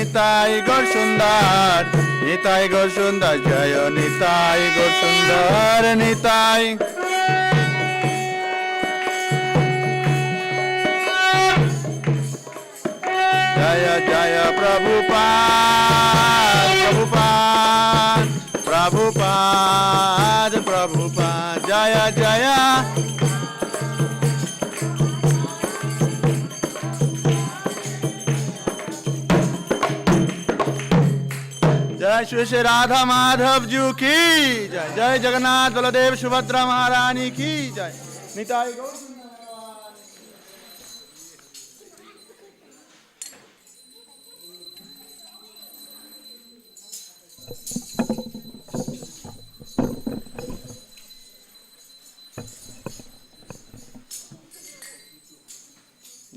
নিতাই গৌর সুন্দর, নিতাই গৌর সুন্দর, জয় নিতাই গৌর সুন্দর, নিতাই। জয় জয় প্রভুপাদ, প্রভুপাদ, প্রভুপাদ, প্রভুপাদ, জয় জয়। जय श्री श्री राधा माधव जी की जय, जय जगन्नाथ बलदेव सुभद्रा महारानी की जय। निताई गौर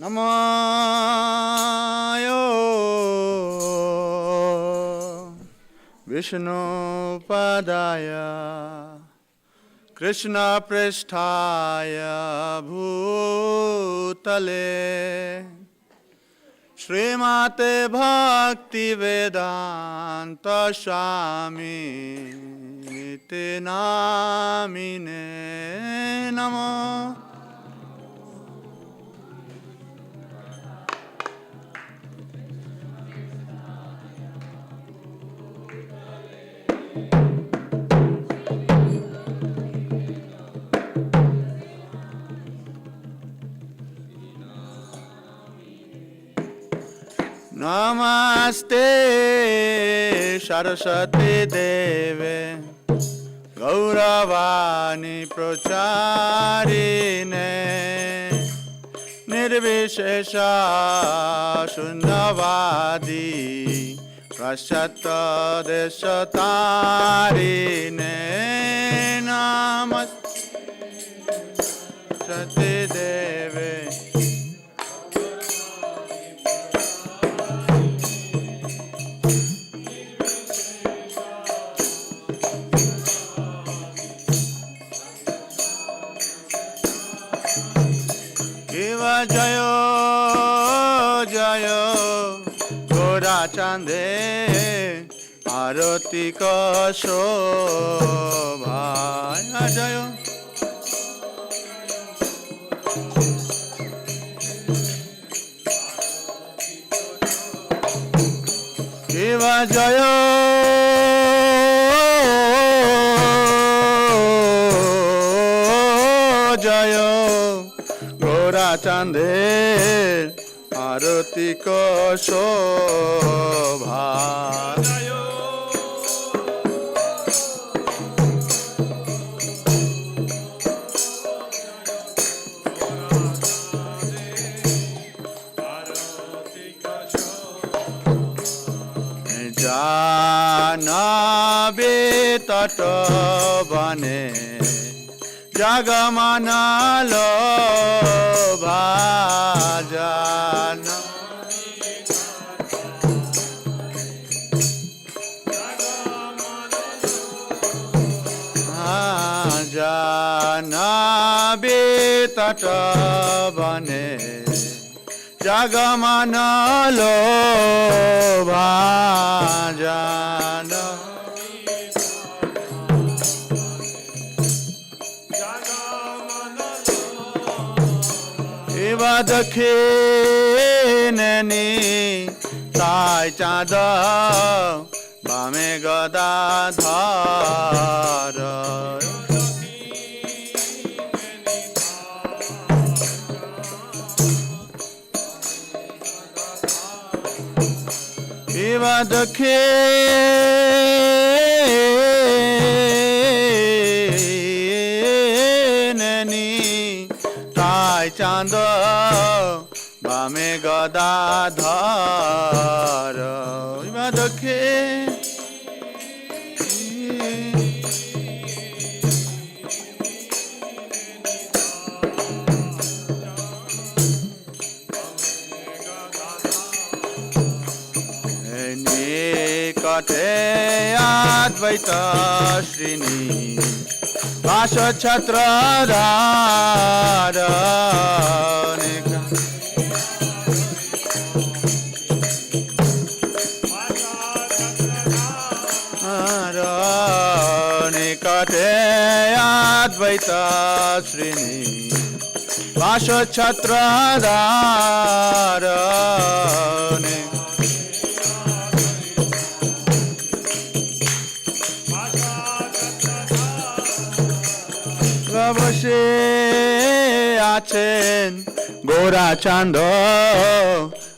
नमो विष्णुपदाय कृष्णपृष्ठाय भूतले श्रीमते भक्तिवेदान्त स्वामिनिति नामिने नमः। नमस्ते सरस्वती देवे गौरवाणी प्रचारिणे निर्विशेष शून्यवादी पाश्चात्य देशतारिणे नमस्ते सरस्वती देवे जय जय गोरा चांदे आरती को शोभा जय शिव जय जय चांदे आरती को शोभा जानबे तट बने जगमनालो भाजन जानबे तट बने जगमनालो भाजन दक्षिणनी ताई चाँद बामे गदाधर दक्षिणनी ताई चाँद बामे गदाधर दक्षे निकटे अद्वैत श्रीनी भाष छत्र Advaita Srini Vasha Chatradharane বসে আছেন গোরাচাঁদ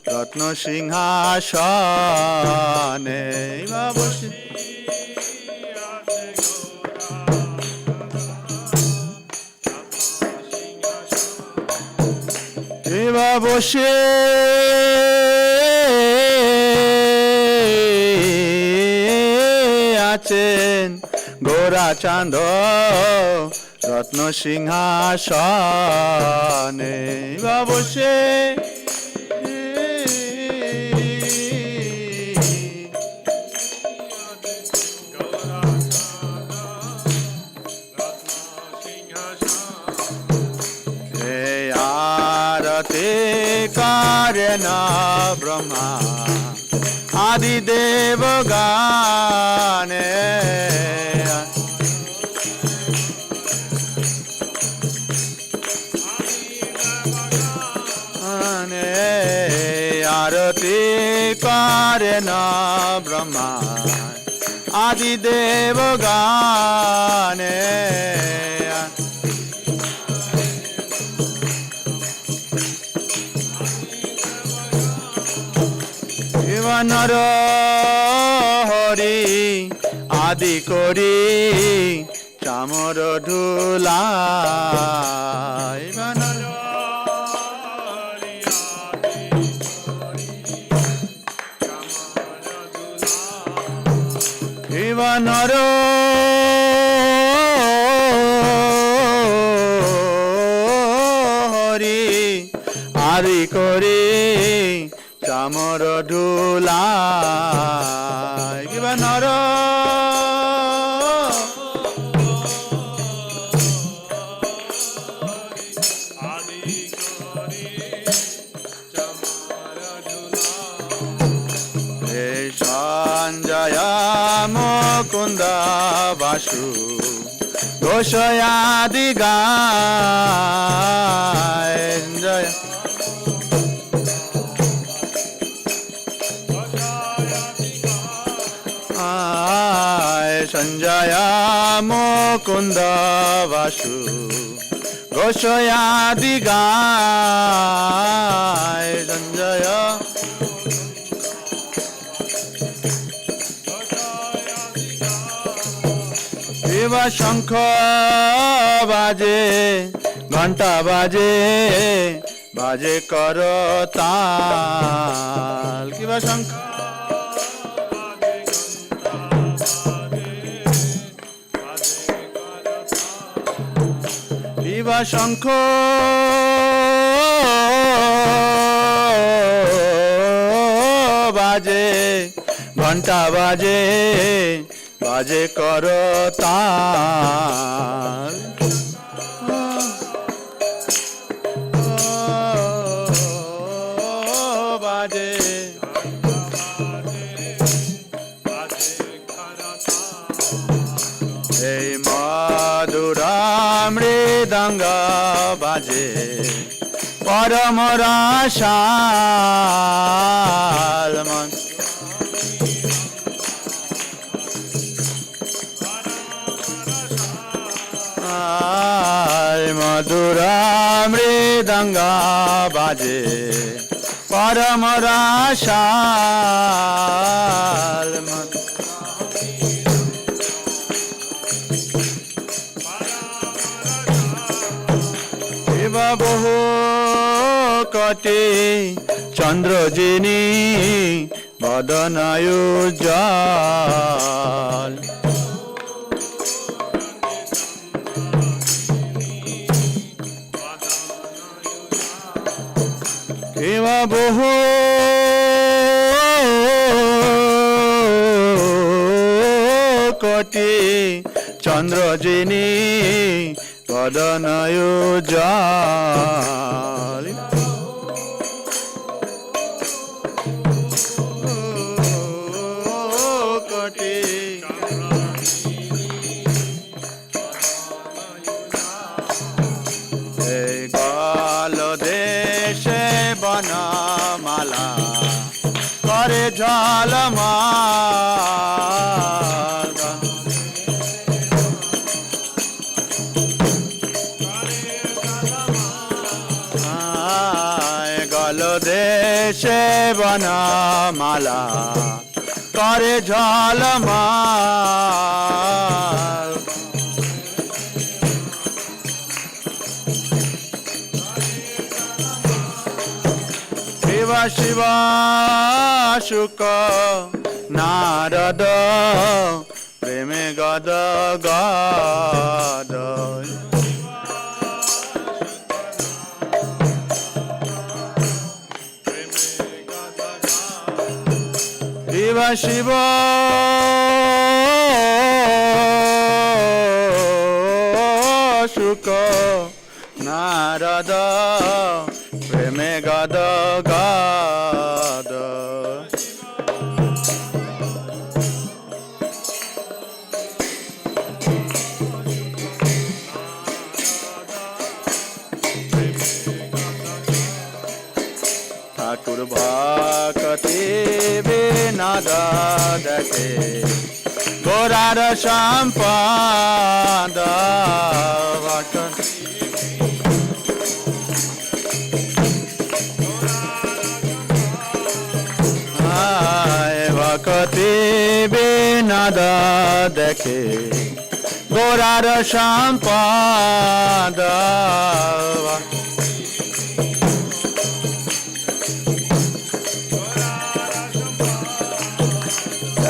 রত্ন সিংহাসনে বসে বসে আছেন গোরাচাঁদ রত্ন সিংহাসনে বসে আরতে কারেন ব্রহ্মা আদিদেব গানে আরতি কারেন ব্রহ্মা আদিদেব গানে নর হরি আদি করি চামর ধুলা নর হরি আদি করি চামর ধুলা কিবা নর সঞ্জয় মুকুন্দ বাসু ঘোষয়াদি গায় জয় সঞ্জয় মুকুন্দ বাসু ঘোষয়াদি গায় সঞ্জয় এবার শঙ্খ বাজে ঘন্টা বাজে বাজে কর তাল কিবা শঙ্খ কিবা শঙ্খ বাজে ঘন্টা বাজে বাজে কর তাল বাজে এই মধুরা মৃদঙ্গ বাজে পরম রসাল মন মধুরা মৃদঙ্গ বাজে পরম রসাল মন বহু কটি চন্দ্রজিনী বদনায়ুজ্জ্বল কেবা বহু কোটি চন্দ্রজিনী বদনায়ুজ্জ্বল কোটি ঝলমল গলদেশে বনমালা করে ঝলমল শিব শিব শুক নারদ প্রেমে গদ গদ শিব শিব শুক নারদ প্রেমে গদ গদ ঠাকুর ভক্তি বিনোদ দেখে গোরার সম্পদ ভক্তি বিনোদ দেখে গোরার সম্পদ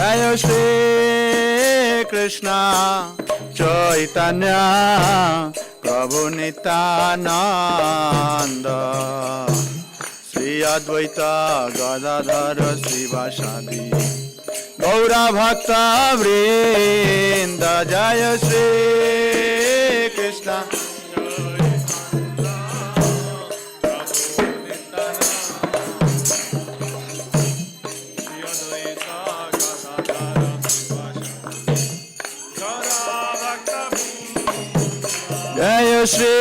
জয় শ্রী কৃষ্ণ চৈতন্য প্রভু নিত্যানন্দ শ্রী অদ্বৈত গদাধর শ্রীবাসাদি গৌরা ভক্ত বৃন্দ জয় শ্রী কৃষ্ণ জয় শ্রী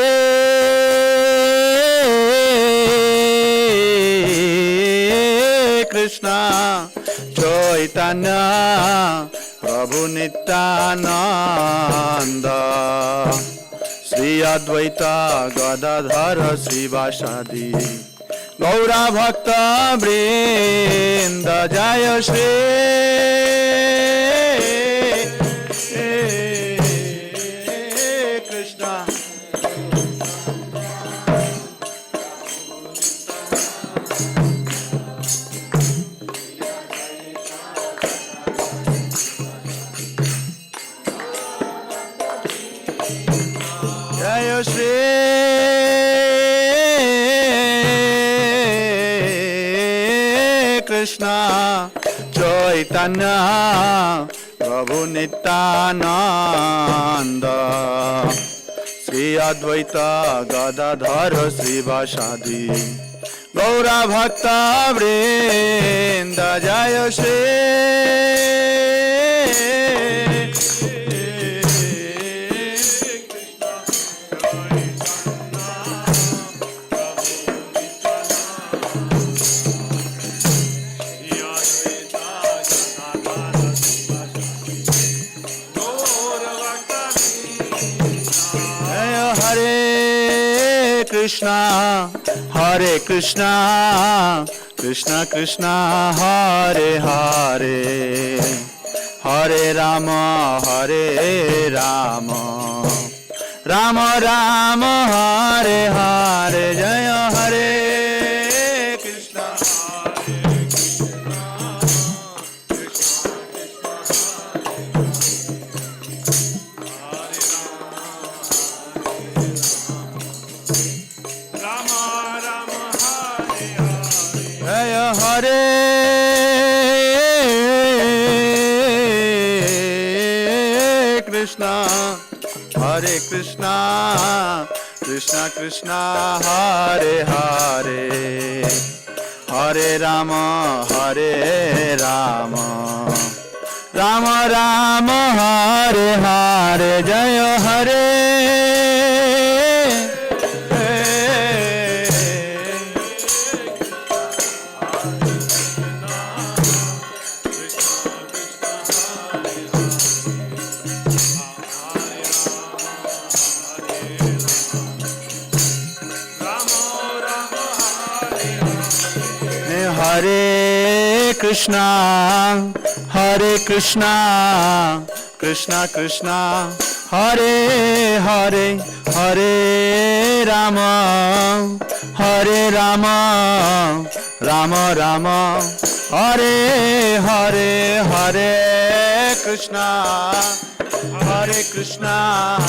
কৃষ্ণ চৈতন্য প্রভু নিত্যানন্দ শ্রী অদ্বৈত গদাধর শ্রীবাসাদি গৌরা ভক্ত বৃন্দ জয় শ্রী কৃষ্ণ জয় শ্রী কৃষ্ণ চৈতন্য প্রভু নিত্যানন্দ শ্রী অদ্বৈত গদাধর শ্রীবাসাদি গৌরা ভক্ত বৃন্দ জয় Shri Krishna, Hare Krishna, Krishna Krishna, Hare Hare, Hare Rama, Hare Rama, Rama Rama, Hare Hare, Jaya Hare Krishna, Hare Krishna, Hare Krishna, Krishna Krishna, Hare Hare, Hare Rama, Hare Rama, Rama Rama, Hare Hare, Jaya Hare. Krishna, Hare Krishna, Krishna Krishna, Hare Hare, Hare Rama, Hare Rama, Rama Rama, Hare Hare, Hare Krishna, Hare Krishna,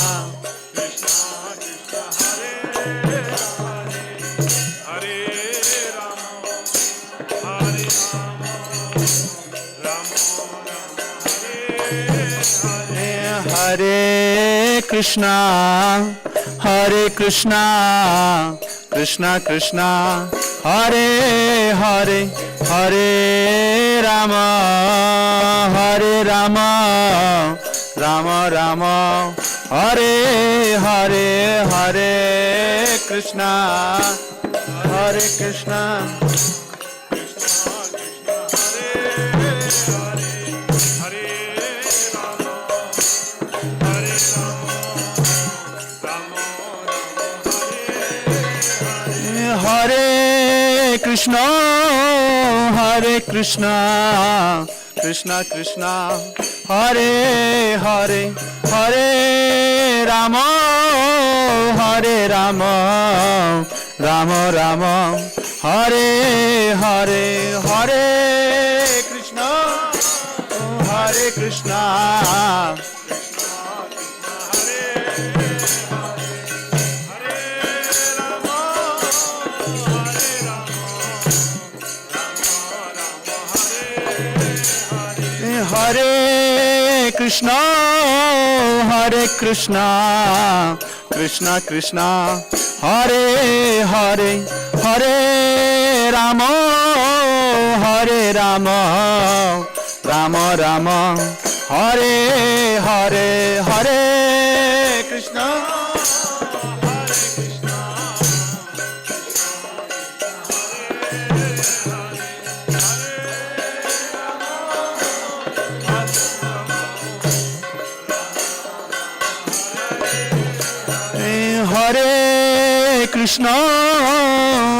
Hare Krishna, Hare Krishna, Krishna Krishna, Hare Hare, Hare Rama, Hare Rama, Rama Rama, Hare Hare, Hare Krishna, Hare Krishna, Hare Krishna, Hare Krishna, Krishna Krishna, Hare Hare, Hare Rama, Hare Rama, Rama Rama, Hare Hare, Hare Krishna, Hare Krishna, Hare Krishna, Hare Krishna, Krishna Krishna, Hare Hare, Hare Rama, Hare Rama, Rama Rama, Hare Hare, Hare Krishna, Hare Krishna,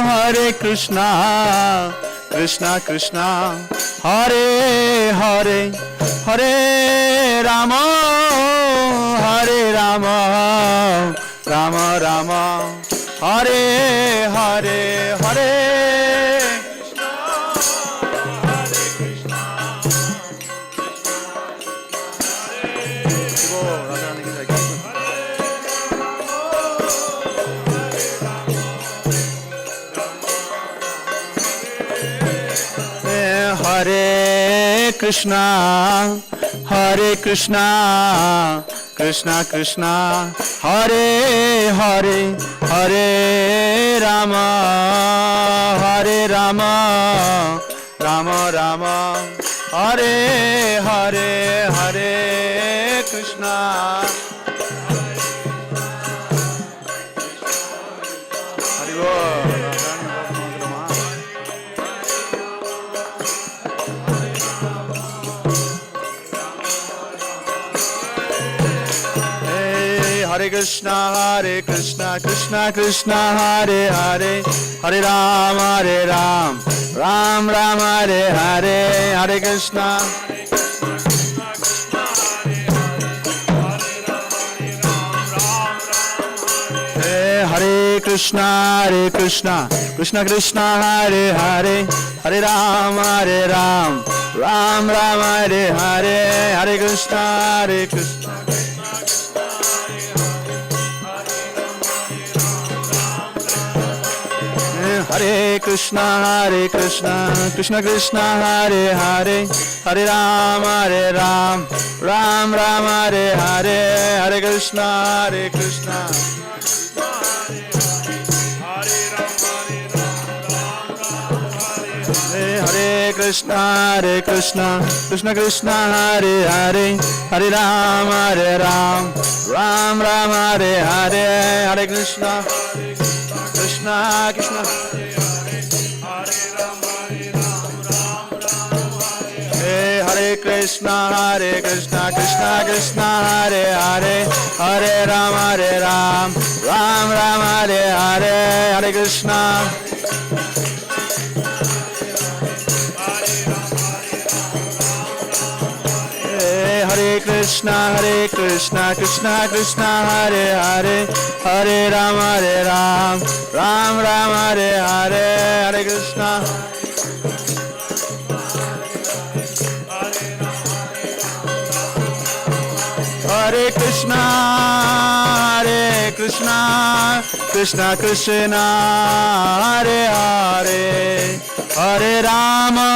Hare Krishna, Krishna Krishna, Hare Hare, Hare Rama, Hare Rama, Rama Rama, Hare Hare, Hare Hare Krishna, Hare Krishna, Krishna Krishna, Hare Hare, Hare Rama, Hare Rama, Rama Rama, Hare Hare, Hare Krishna, Hare Bol. Hare Krishna, Hare Krishna, Krishna Krishna, Hare Hare, Hare Ram, Ram Ram, Hare Hare, Hare Krishna. Hare Krishna, Hare Krishna, Krishna Krishna, Hare Hare, Hare Ram, Ram Ram, Hare Hare, Hare Krishna, Hare Krishna. Hare Krishna, Hare Krishna, Krishna Krishna, Hare Hare, Hare Ram, Ram Ram, Hare Hare, Hare Krishna, Hare Krishna. Hare Krishna, Hare Krishna, Krishna Krishna, Hare Hare, Hare Ram, Ram Ram, Hare Hare, Hare Krishna, Krishna Krishna. Hare Krishna, Hare Krishna, Krishna Krishna, Hare Hare, Hare Ram, Ram Ram, Hare Hare, Hare Krishna. Krishna Krishna Krishna Hare Hare, Hare Ram, Ram Ram, Hare Hare, Hare Krishna. Hare Krishna, Krishna Krishna, Hare Hare, Hare Rama,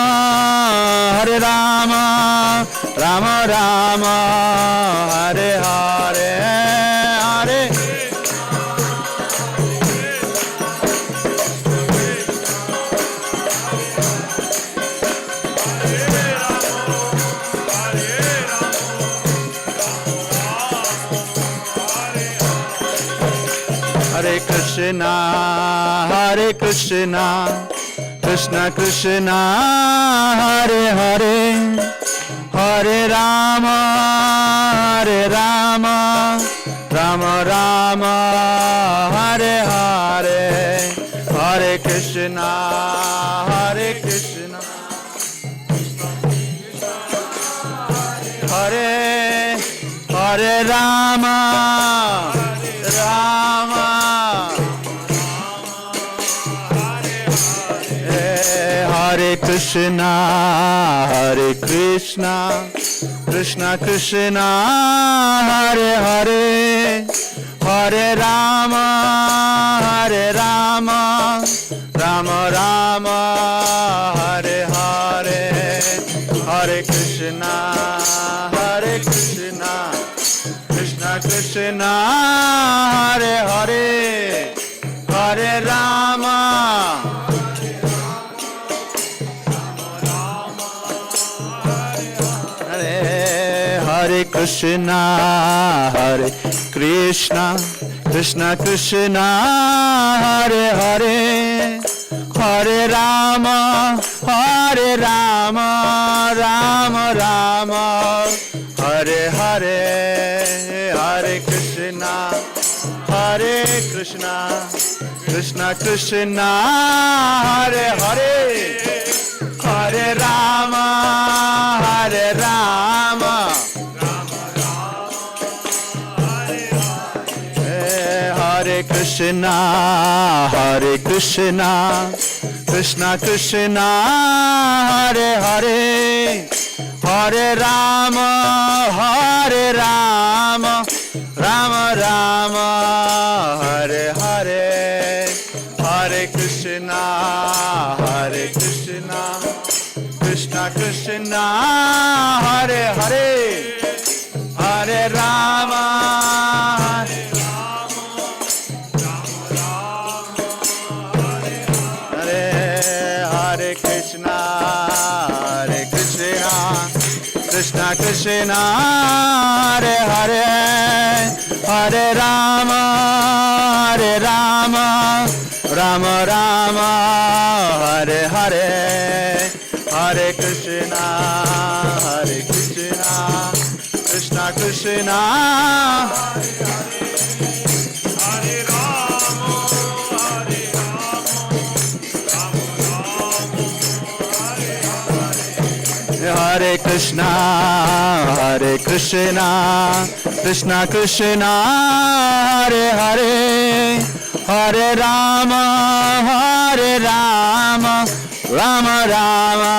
Rama Rama, Hare Hare, Hare. Hare Krishna, Krishna Krishna, Hare Hare, Hare Rama, Rama Rama, Hare Hare, Hare Krishna, Hare Rama, Hare Krishna, Krishna Krishna, Hare Hare, Hare Rama, Rama Rama, Hare Hare, Hare Krishna, Krishna Krishna, Hare Hare, Hare Rama. Hare Krishna, Krishna Krishna, Hare Hare, Hare Rama, Rama Rama, Hare Hare, Hare Krishna, Krishna Krishna, Hare Hare, Hare Rama, Hare Krishna, Krishna Krishna, Hare Hare, Hare Rama, Rama Rama, Hare Hare, Hare Krishna, Krishna Krishna, Hare Hare, Hare Rama, Hare Krishna, Krishna Krishna, Hare Hare, Hare Rama, Rama Rama, Hare Hare, Hare Krishna, Krishna Krishna, Hare Krishna, Krishna Krishna, Hare Hare, Hare Rama, Rama Rama,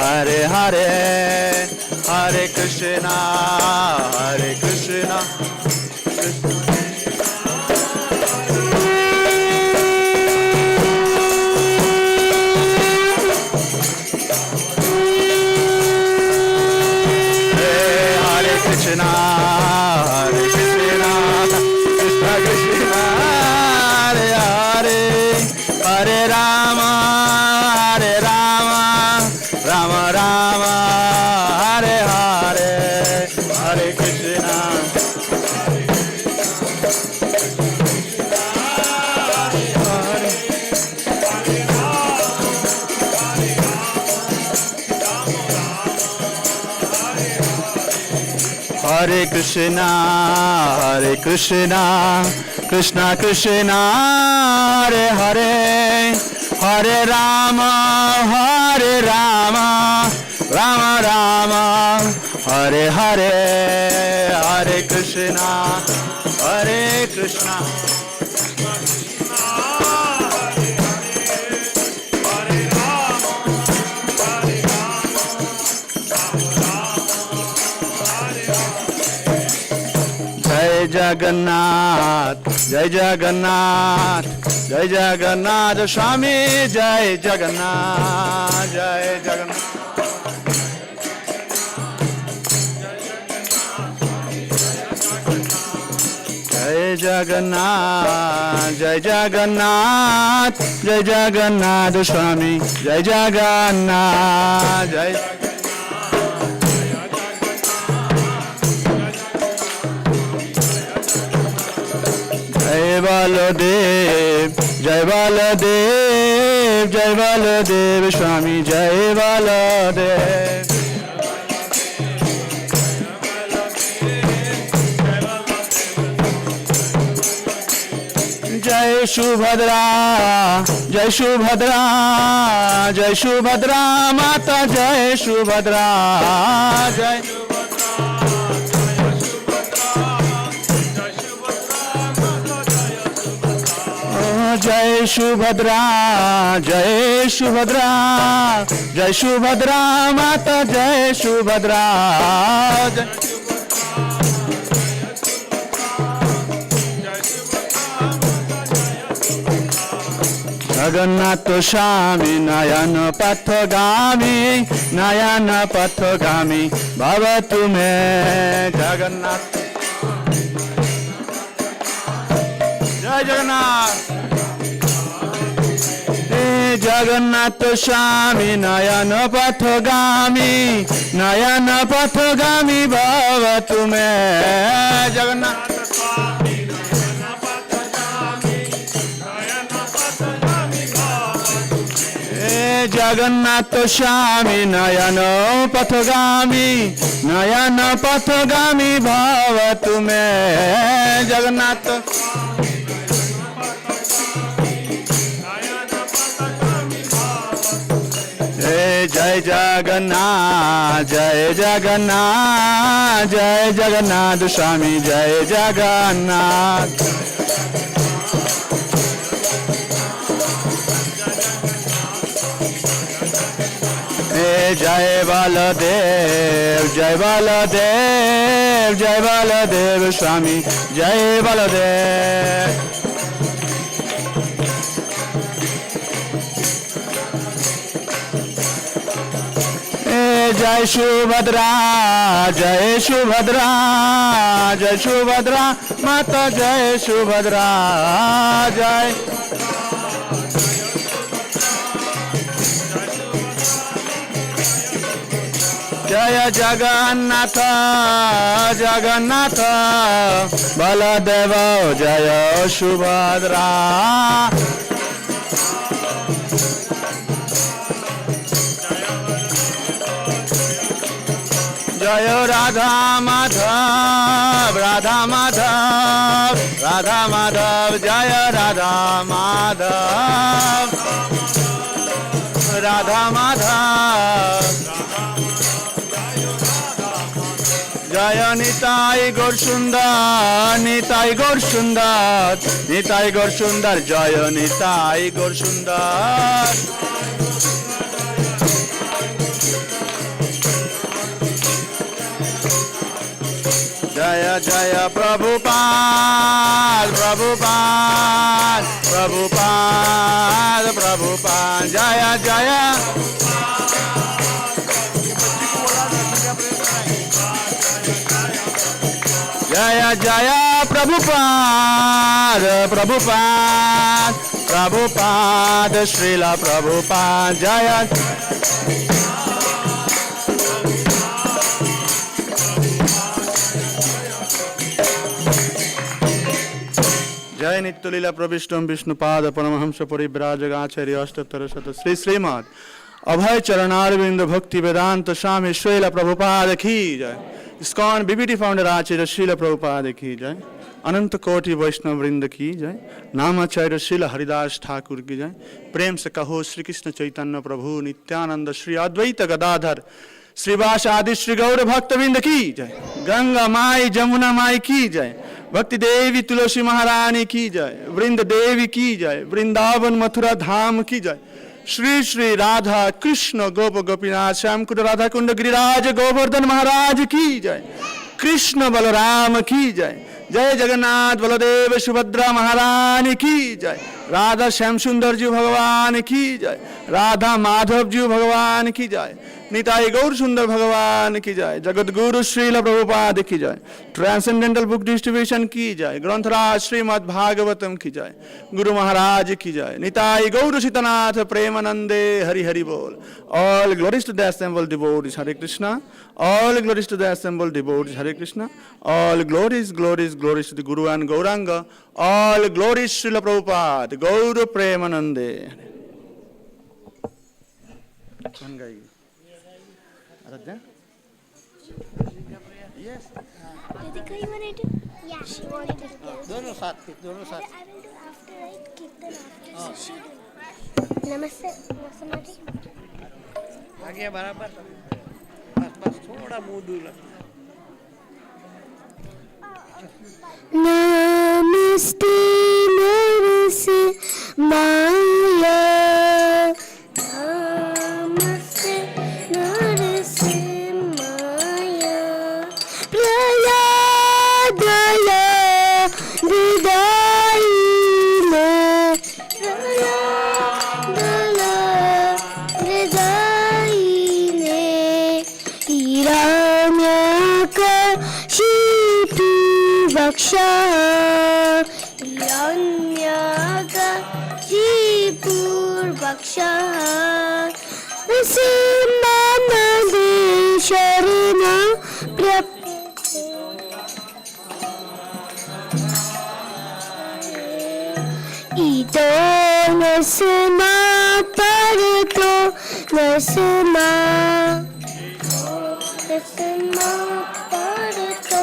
Hare Hare, Hare Krishna, Krishna, Krishna Krishna, Hare Hare, Hare Rama, Rama Rama, Hare Hare, Hare Krishna. Hare Krishna, Krishna Krishna, Hare Hare, Hare Rama, Rama Rama, Hare Hare, Hare Krishna, Hare Krishna. Jai Jagannath, Jai Jagannath, Jai Jagannath Swami, Jai Jagannath, Jai Jagannath. Jai Jagannath, Jai Jagannath, Jai Jagannath Swami, Jai Jagannath, Jai Jai Baladev, Jai Baladev, Jai Baladev Swami, Jai Baladev. Jai Subhadra, Jai Subhadra, Jai Subhadra, Mata Jai Subhadra, Jai Jai Subhadra, Jai Subhadra, Jai Subhadra, Mata Jai Subhadra, Jai Jagannath Swami, Nayana Pathagami, Nayana Pathagami, Baba Tume Jagannath. Jai Jagannath. Jagannath Swami, Nayana Pathagami, Nayana Pathagami, Baba Tume Jagannath. Jagannath Swami, Nayana Pathagami, Nayana Pathagami, Bhava Tume Jagannath. Jai Jagannath, Jai Jagannath, Jai Jagannath Swami, Jai Jagannath. Jai Baladev, Jai Baladev, Jai Baladev Swami, Jai Baladev. Jai Subhadra, Jai Subhadra, Jai Subhadra, Mata Jai Subhadra, Jai Jaya Jagannatha, Jagannatha, Baladeva, Jaya Subhadra. Jaya Radha Madhav, Radha Madhav, Radha Madhav, Jaya Radha Madhav, Radha Madhav. Jaya Nitai Gaur Sundar, Nitai Gaur Sundar, Nitai Gaur Sundar, Jaya Nitai Gaur Sundar. Jaya Jaya Prabhupada, Prabhupada, Prabhupada, Prabhupada, Jaya Jaya. Jaya Jaya Prabhupada, Prabhupada, Prabhupada, Srila Prabhupada, Jaya. Jai Nityalila Prabhishtam Vishnupada Paramahamsa Parivrajagacharya Ashtatara Shata Sri Srimad Abhay Charanarvind Bhakti Vedanta Swami Srila Prabhupada Ki Jai. ISKCON BBT founder Acharya Srila Prabhupada Ki Jai. Ananta Koti Vaishnav Vrinda Ki Jai. Namacharya Srila Haridas Thakur Ki Jai. Prem se kaho Shri Krishna Chaitanya Prabhu Nityananda Shri Advaita Gadadhar Shrivas आदि श्री गौर भक्तविंद की जय, गंगा माई जमुना माई की जय, भक्ति देवी तुलसी महारानी की जय, वृंद देवी की जय, वृंदावन मथुरा धाम की जय, श्री श्री राधा कृष्ण गोप गोपीनाथ श्याम कुंड राधा कुंड गिरिराज गोवर्धन महाराज की जय, कृष्ण बलराम की जय, जय जगन्नाथ बलदेव सुभद्रा महारानी की जय, राधा श्याम सुंदर जी भगवान की जय, राधा माधव जी भगवान की जय, निताई गौर सुंदर भगवान की जय, जगत गुरु श्रील प्रभुपाद की जय, ट्रांसेंडेंटल बुक डिस्ट्रीब्यूशन की जय, ग्रंथराज श्रीमद् भागवतम की जय, गुरु महाराज की जय, निताई गौर सीतनाथ प्रेमानंदे हरि हरि बोल. All glories to the assembled devotees, Hare Krishna. All glories to the assembled devotees, Hare Krishna. All glories, glories, glories to the Guru and Gauranga. All glories Srila Prabhupada, Gaura Premanande. One guy. Yes. Radhika, you wanted to? Yeah, she wanted to. दोनों साथ थे, दोनों साथ. I will do after I kirtan after. So she do. Namaste, Namaste. आगे बराबर. बस बस थोड़ा मुंह दूर. Namaste, Namaste, Maya. Namaste, Namaste, Maya. Prayadaya, Vidayine. Prayadaya, Vidayine. Hiranyaka, Shipi, Vaksha. Hiranyaka, Shipur, Vaksha. Simamade, Sharana, Ito nasma parto nasma nasma parto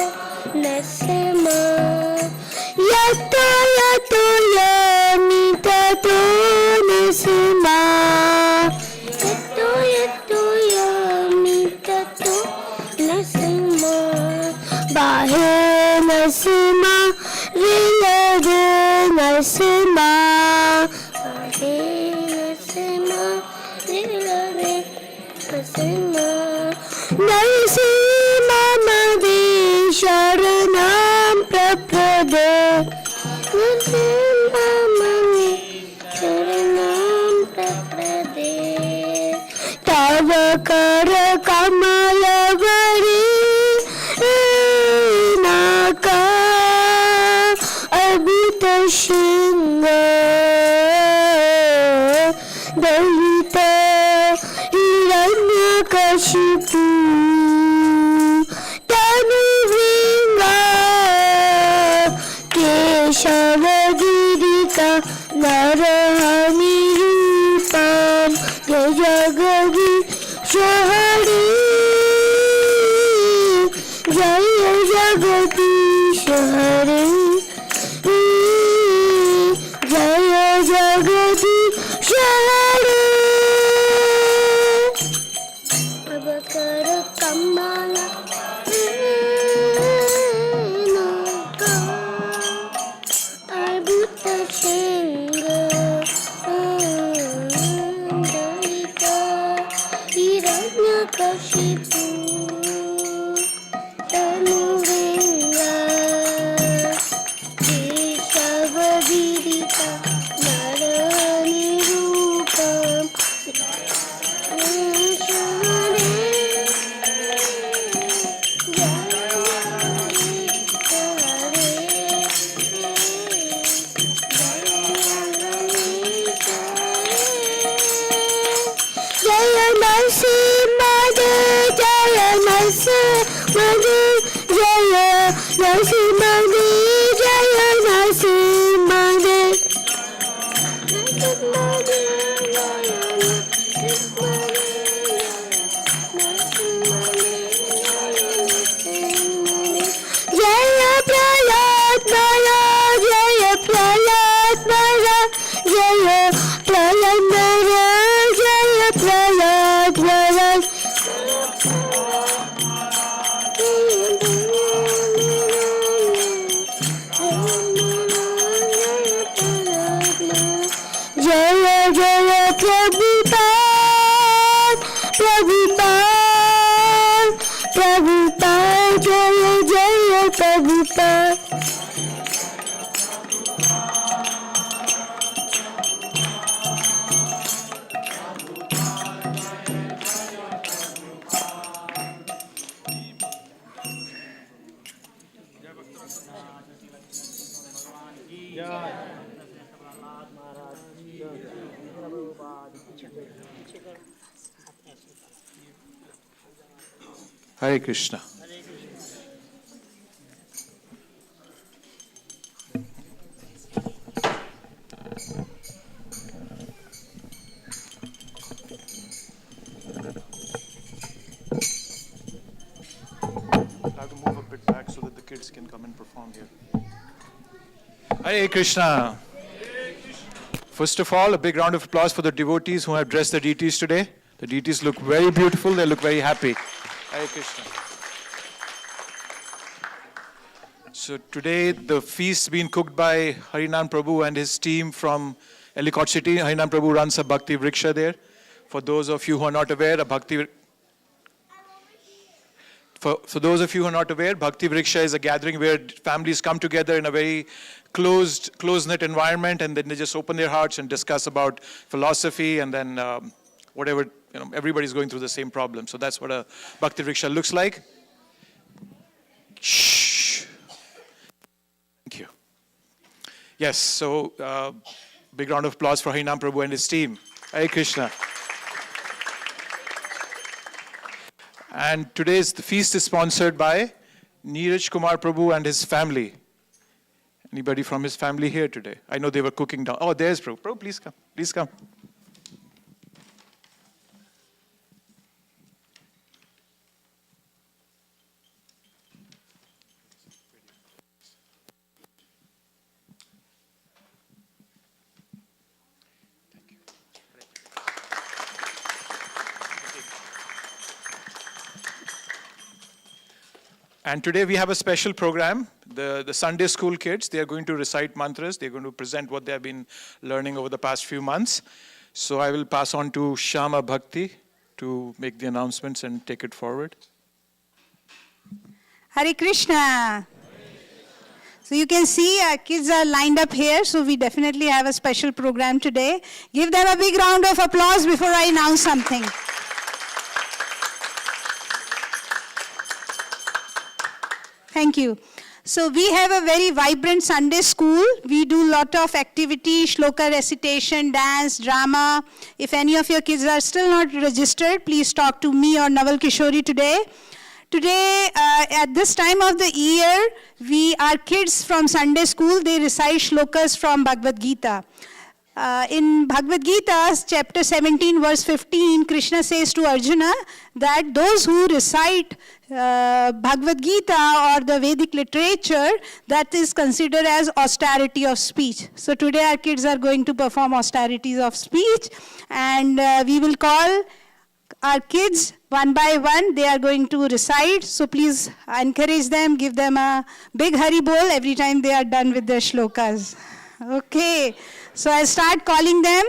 nasma yato yato yamita to nasma yato yato yamita to nasma bahe nasma rilade nasma bahe nasma rilade nasma nasma made sharanam prapade nasma made sharanam prapade tava kara kamalavare naka abhita shinga dalita hiranyakashipu tanuvinga keshavagirika narahani rupam jagadi shahari jaya jagati shahari jaya jagati shahari abakara kamala naka abhuta shinga dalita hiranyakashipu tanuvinga keshavagirika narani rupam Jaya Narasimha, Jaya Narasimha, Jaya Narasimha, Jaya Jaya Pralatmaya, Jaya Pralatmaya, Jaya Pralatmaya, Jaya Pralatmaya. जय जय Prabhupada. Hare Krishna. I have to move a bit back so that the kids can come and perform here. Hare Krishna. First of all, a big round of applause for the devotees who have dressed the deities today. The deities look very beautiful, they look very happy. Hare Krishna. So today the feast being cooked by Harinam Prabhu and his team from Ellicott City. Harinam Prabhu runs a Bhakti Vriksha there. For those of you who are not aware, For those of you who are not aware, Bhakti Vriksha is a gathering where families come together in a very close-knit environment, and then they just open their hearts and discuss about philosophy, and then whatever, everybody's going through the same problem. So that's what a Bhakti Vriksha looks like. Shh. Thank you. Yes, so big round of applause for Harinam Prabhu and his team. Hare Krishna. And today's the feast is sponsored by Neeraj Kumar Prabhu and his family. Anybody from his family here today? I know they were cooking down. Oh, there's Prabhu. Prabhu, please come. Please come. And today we have a special program. The Sunday school kids, they are going to recite mantras. They're going to present what they have been learning over the past few months. So I will pass on to Shama Bhakti to make the announcements and take it forward. Hare Krishna. So you can see our kids are lined up here. So we definitely have a special program today. Give them a big round of applause before I announce something. Thank you. So we have a very vibrant Sunday school. We do a lot of activity, shloka recitation, dance, drama. If any of your kids are still not registered, please talk to me or Naval Kishori today. Today, at this time of the year, our kids from Sunday school, they recite shlokas from Bhagavad Gita. In Bhagavad Gita, chapter 17, verse 15, Krishna says to Arjuna that those who recite Bhagavad Gita or the Vedic literature, that is considered as austerity of speech. So today our kids are going to perform austerities of speech, and we will call our kids one by one. They are going to recite, so please encourage them, give them a big Hari Bol every time they are done with their shlokas. Okay, so I'll start calling them.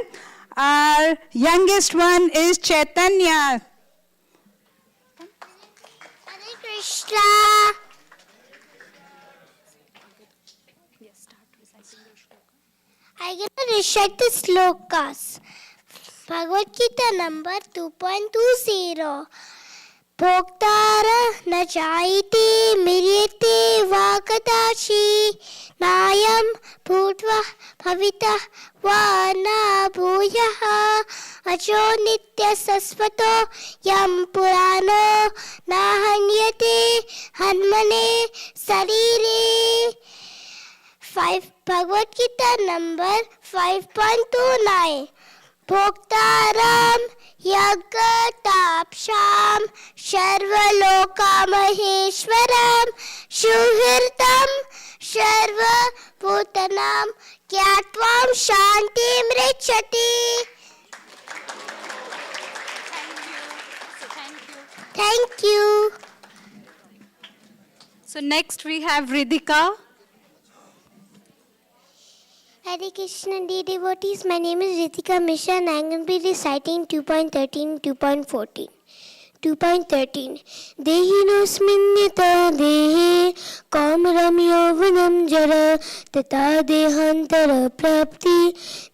Our youngest one is Chaitanya. Hare Krishna. I'm going to recite the slokas. Bhagavad Gita number 2.20. Bhoktara na jaite miryate vakadashi nayam bhutva bhavita va na bhuyaha ajo nitya sasvato yam purano nahanyate hanmane sarire. 5 Bhagavad Gita number 5.29. Bhoktaram Yagatapsham Sharvaloka Maheshwaram Shuhirtam Sharva Bhutanam Kyatvam Shantim Rechati. Thank you. So next we have Ridhika. Hare Krishna, dear devotees, my name is Ritika Mishra and I am going to be reciting 2.13 2.14. 2.13 देहिनोऽस्मिन्निता देहे कौमरं यौवनं जरा तथा देहान्तरप्राप्ति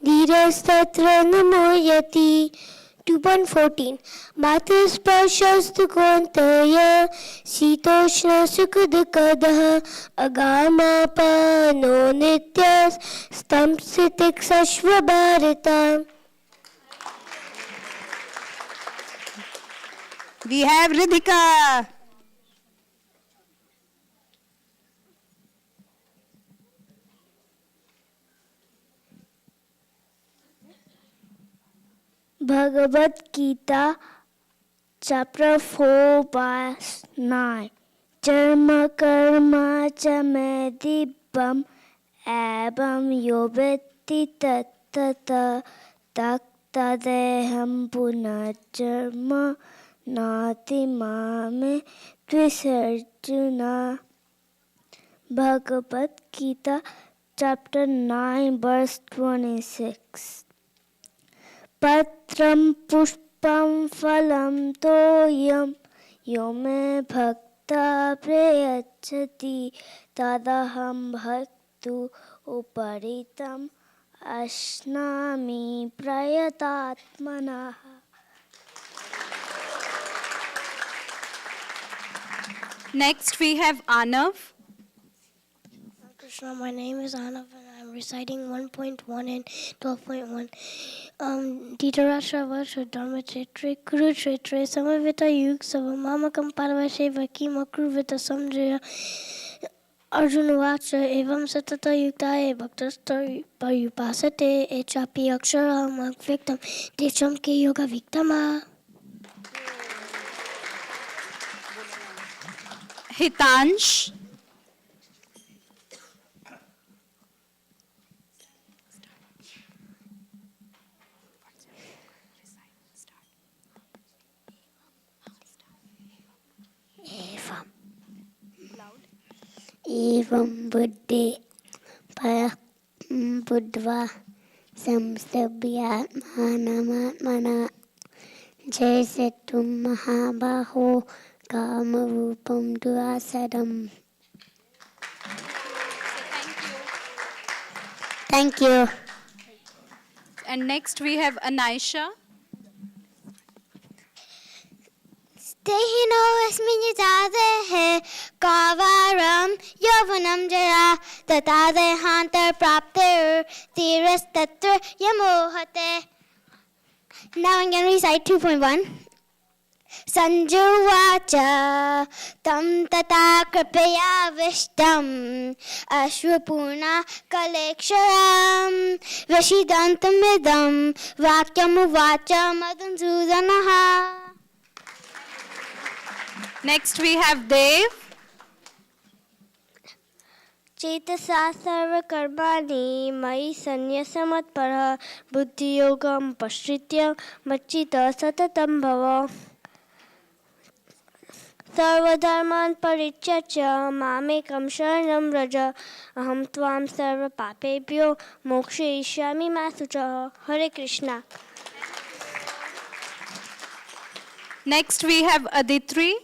धीरस्तत्र न मोयति 2.14 मातृस्पर्शस्तु कौन्तेय शीतोष्णसुखदुःखदः अगामापानो नित्यस्तं स्थितिक्षस्व Bharat. We have Ridhika. Bhagavad Gita, chapter 4, verse 9. Charma karma cha me dibbam abam yovetti tattata taktadeham punacharma nati mame tvisarjuna. Bhagavad Gita, chapter 9, verse 26. Patram pushpam phalam toyam yo me bhakta prayachati tadaham bhaktu uparitam ashnami prayatatmanah. Next we have Anav. Krishna, my name is Anav and I'm reciting 1.1 and 12.1. Dhritarashtra Dharma Kshetre Kurukshetre Samavita Yug Savamamakam Parvashe Vakim Akruvita Samjaya Arjuna Vacha Evam Satata Yuktaye Bhaktastar Parupasate Echapi Aksharam Akviktam Decham Ke Yoga Viktama. Hitansh. Evam buddhi buddhva samstabhyatmanamatmana jaise tum mahabaho kamarupam duasadam. Thank you. And next we have Anaisha. Tehino asminyatadehe kavaram yovanam jaya tatadehantar praptir tirastatra yamohate. Now I'm going to recite 2.1. Sanjuvacha tam tata kripaya vishtam ashwapurna kaleksharam vishidantamidam vakyamuvacha madanzudanaha. Next we have Dev. Cetasa sarva karmani mai sanyasamatpara buddhi yogam pashritya machita satatam bhava. Sarva dharman parityajya mamekam sharanam raja aham tvam sarva papebhyo mokshayishyami ma suchaha. Hare Krishna. Next we have Aditri.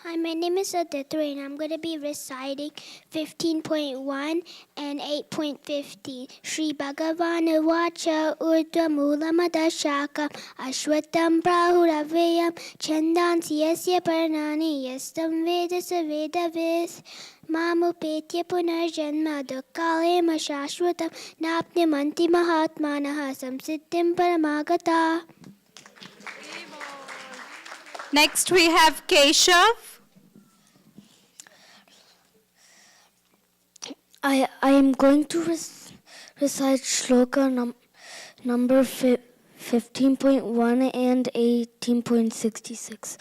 Hi, my name is Aditri and I'm going to be reciting 15.1 and 8.15. Shri Bhagavan Vacha Urdhva Mulamadashakam Ashwatam Prahuravayam Chandansi Yasya Parnani Yastam Vedasa Vedavis Mamupetya Punarjanma Dukkalema Shashwatam Napnyamanti Mahatmanaha Samsiddhim Paramagata. Next we have Keshav. I am going to recite shloka number 15.1 and 18.66.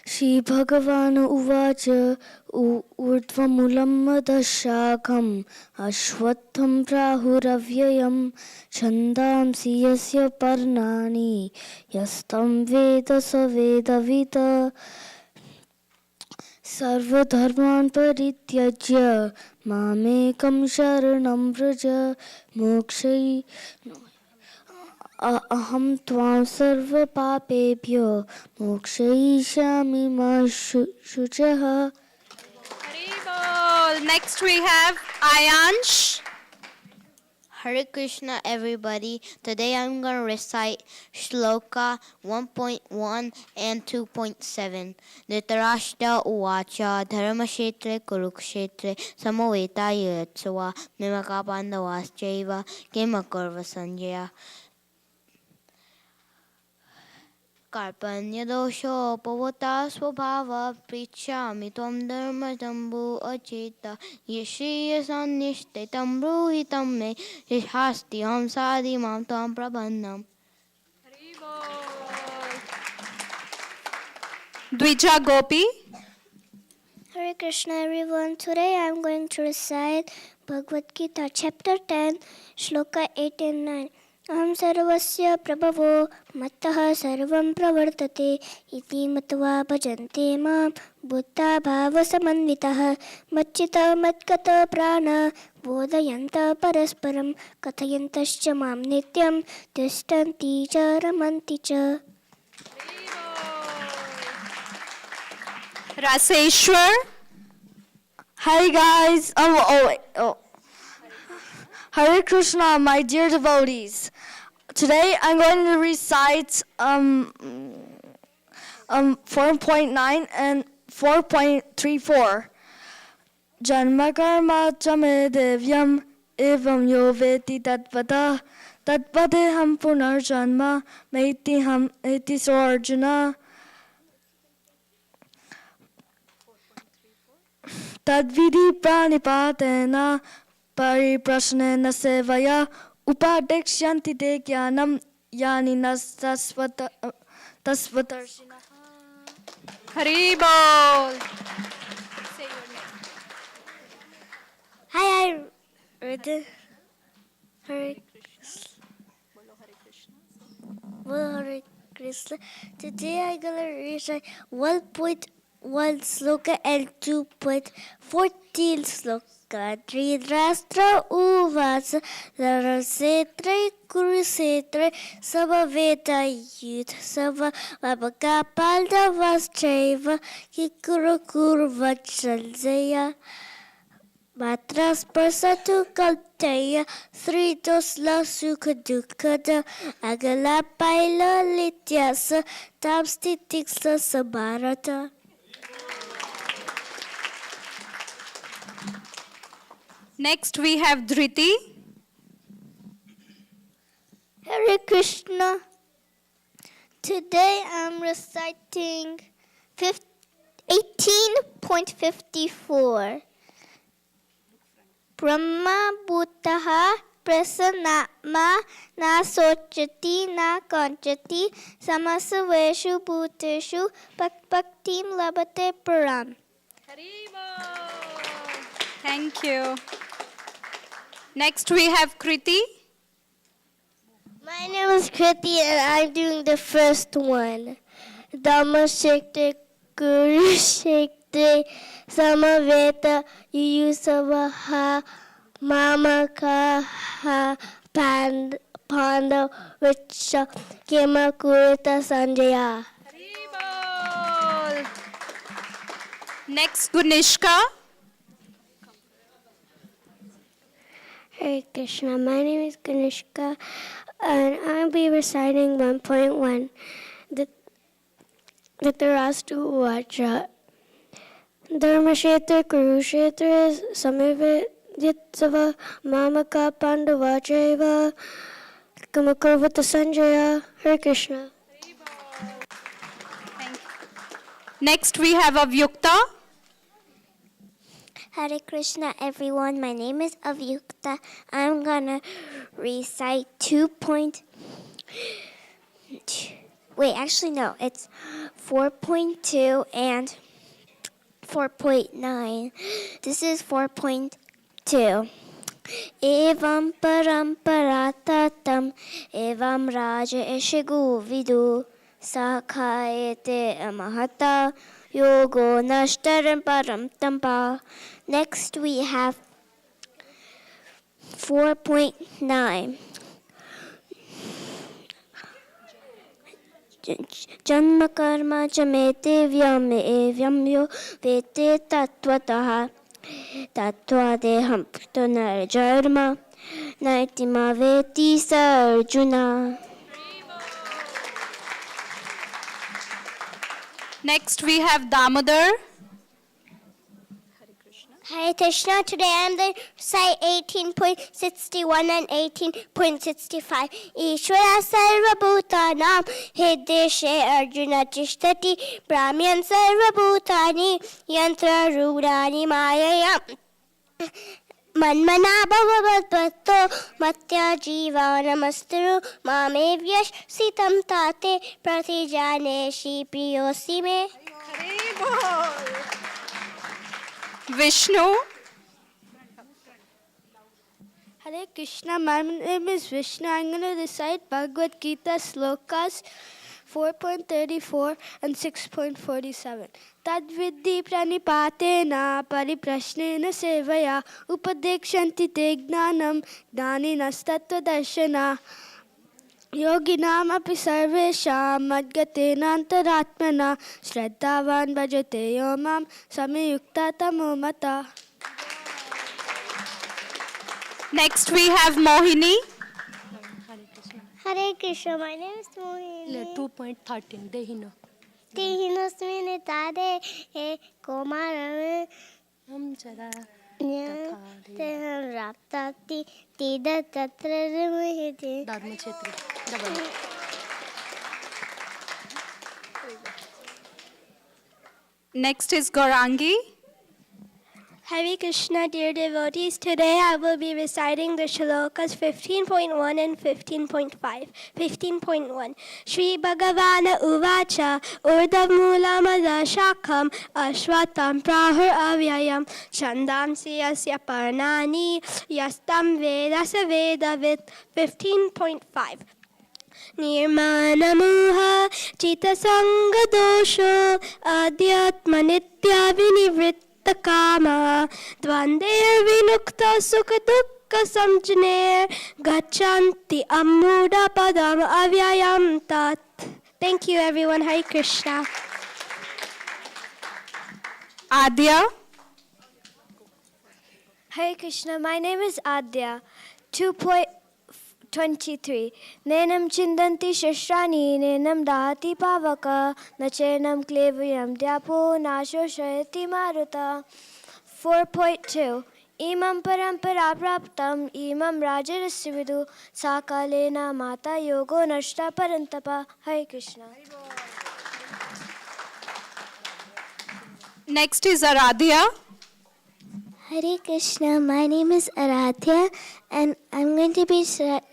Shri Bhagavan Uvacha Urdhvamulam Madashakam Ashwatham Prahuravyayam Chandamsi Yasya Parnani Yastam Veda Savedavita Sarva Dharman Parityajya Mamekam Sharanam Vraja Mokshay अहं त्वां सर्वपापेभ्यो मोक्षयिष्यामि मा शुचः. Haribol. Next we have Ayansh. Hare Krishna, everybody. Today I'm going to recite Shloka 1.1 and 2.7. Dhritarashtra Uvacha Dharmashetre Kurukshetre Samovetayatsava Mimaka Pandavaschaiva Kimakurva Sanjaya. Karpanyadoshopavata svabhava prichami tvam dharma tambu acheta yeshriya sannishtitam bruhitam me yashasti ham sadi mam tvam prabannam. Dvija Gopi. Hare Krishna, everyone. Today I'm going to recite Bhagavad Gita chapter 10 shloka 8 and 9. Aham sarvasya prabhavo mattah sarvam pravartate iti matva bhajante mam buddha bhava samanvitah machita matkata prana bodhayanta parasparam kathayantascha mam nityam tishtanti cha ramanti cha. Raseshwar. Hi guys, Hare Krishna, my dear devotees. Today I'm going to recite 4.9 and 4.34. Janma karma chame devyam evam yo veti tatvata tatpadeham punarjanma maitiham iti sorjana. Tadvidi pranipatena pariprasnena sevaya upadekshyanti te jnanam yani tasvatarshina. Haribol. Hi, I read Hare Krishna. Today I'm gonna recite 1.1 sloka and 2.14 sloka. Dhritarashtra Uvacha Dharmashetre Kurukshetre Samavetayatsava Sava Vabhaka Pandavaschaiva Kikurukurva Sanjaya. Matra sparsatu kaltaya sritosla sukha dukkada agala paila lityasa tamstitiksa sabharata. Next we have Dhriti. Hare Krishna. Today I'm reciting 18.54. Brahma Bhutaha Prasanatma Na Sochati Na Kanchati Samasaveshu Bhuteshu Bhaktim Labate Param. Thank you. Next we have Kriti. My name is Kriti and I'm doing the first one. Dhamma Shekte Guru Shekte Samaveta Yuyusavaha Mamaka Panda Vicha Kema Kurita Sanjaya. Next Gunishka. Hare Krishna. My name is Ganishka and I'll be reciting 1.1. Dhritarashtra Uvacha Dharmashetra Kurukshetra Samavedyatava Mamaka Pandavachaiva Kamakurvata Sanjaya. Hare Krishna. Next we have Avyukta. Hare Krishna, everyone. My name is Avyukta. I'm gonna recite it's 4.2 and 4.9. This is 4.2. Evam paramparatam evam raja eshigu vidu sakhaete amahata yogo nashtaram param tampa. Next we have 4.9. जन्म कर्म च मे दिव्यम एवं यो वेत्ते तत्त्वतः तत्त्वादेहं पुनर्जन्म नैति मा वेत्ति स Arjun. Next we have Damodar. Hare Krishna, today I am going to recite 18.61 and 18.65. Ishvara sarva bhutanam hiddeshe arjuna tishtati brahmyan sarva bhutani yantra rudani mayayam manmana bhavavadvato matya jivanamasturu mamevyash sitam tate pratijaneshi priyosi me. Vishnu. Hare Krishna, my name is Vishnu. I'm going to recite Bhagavad Gita slokas 4.34 and 6.47. Tadvidhi pranipatena pariprashnena sevaya upadekshanti te gnanam gnaninas darshana. Yoginam api sarvesham madgatena antaratmana shraddhavan bhajate yomam samyukta tamo mata. Next we have Mohini. Hare Krishna, my name is Mohini. 2.13 Dehina. Tihinosmine tade e komarame Hum jara Teham raptati tida tatra ramahite. Dharma Chetri. Double. Next is Gaurangi. Hare Krishna, dear devotees. Today I will be reciting the shlokas 15.1 and 15.5. 15.1. Shri Bhagavana Uvacha Urdhamula Madashakam Ashwatam Prahur Avyayam Chandamsi Yasya Parnani Yastam Vedasa Vedavit. 15.5. Nirmanamuha Chitasanga Dosho Adhyatma Nitya Vinivritta Kama Dvandeir Vinukta Sukha Dukha Samjner Gachanti Amuda Padam Avyayam Tat. Thank you everyone. Hare Krishna. Adya. Hare Krishna, my name is Adya. 2.23. Nenam chindanti shashrani nenam dahati pavaka nachenam klevayam dhyapo nasho shayati maruta. 4.2. Imam parampara praptam imam rajarasya vidu sakalena mata yogo nashta parantapa. Hare Krishna. Next is Aradhya. Hare Krishna, my name is Aradhya and I'm going to be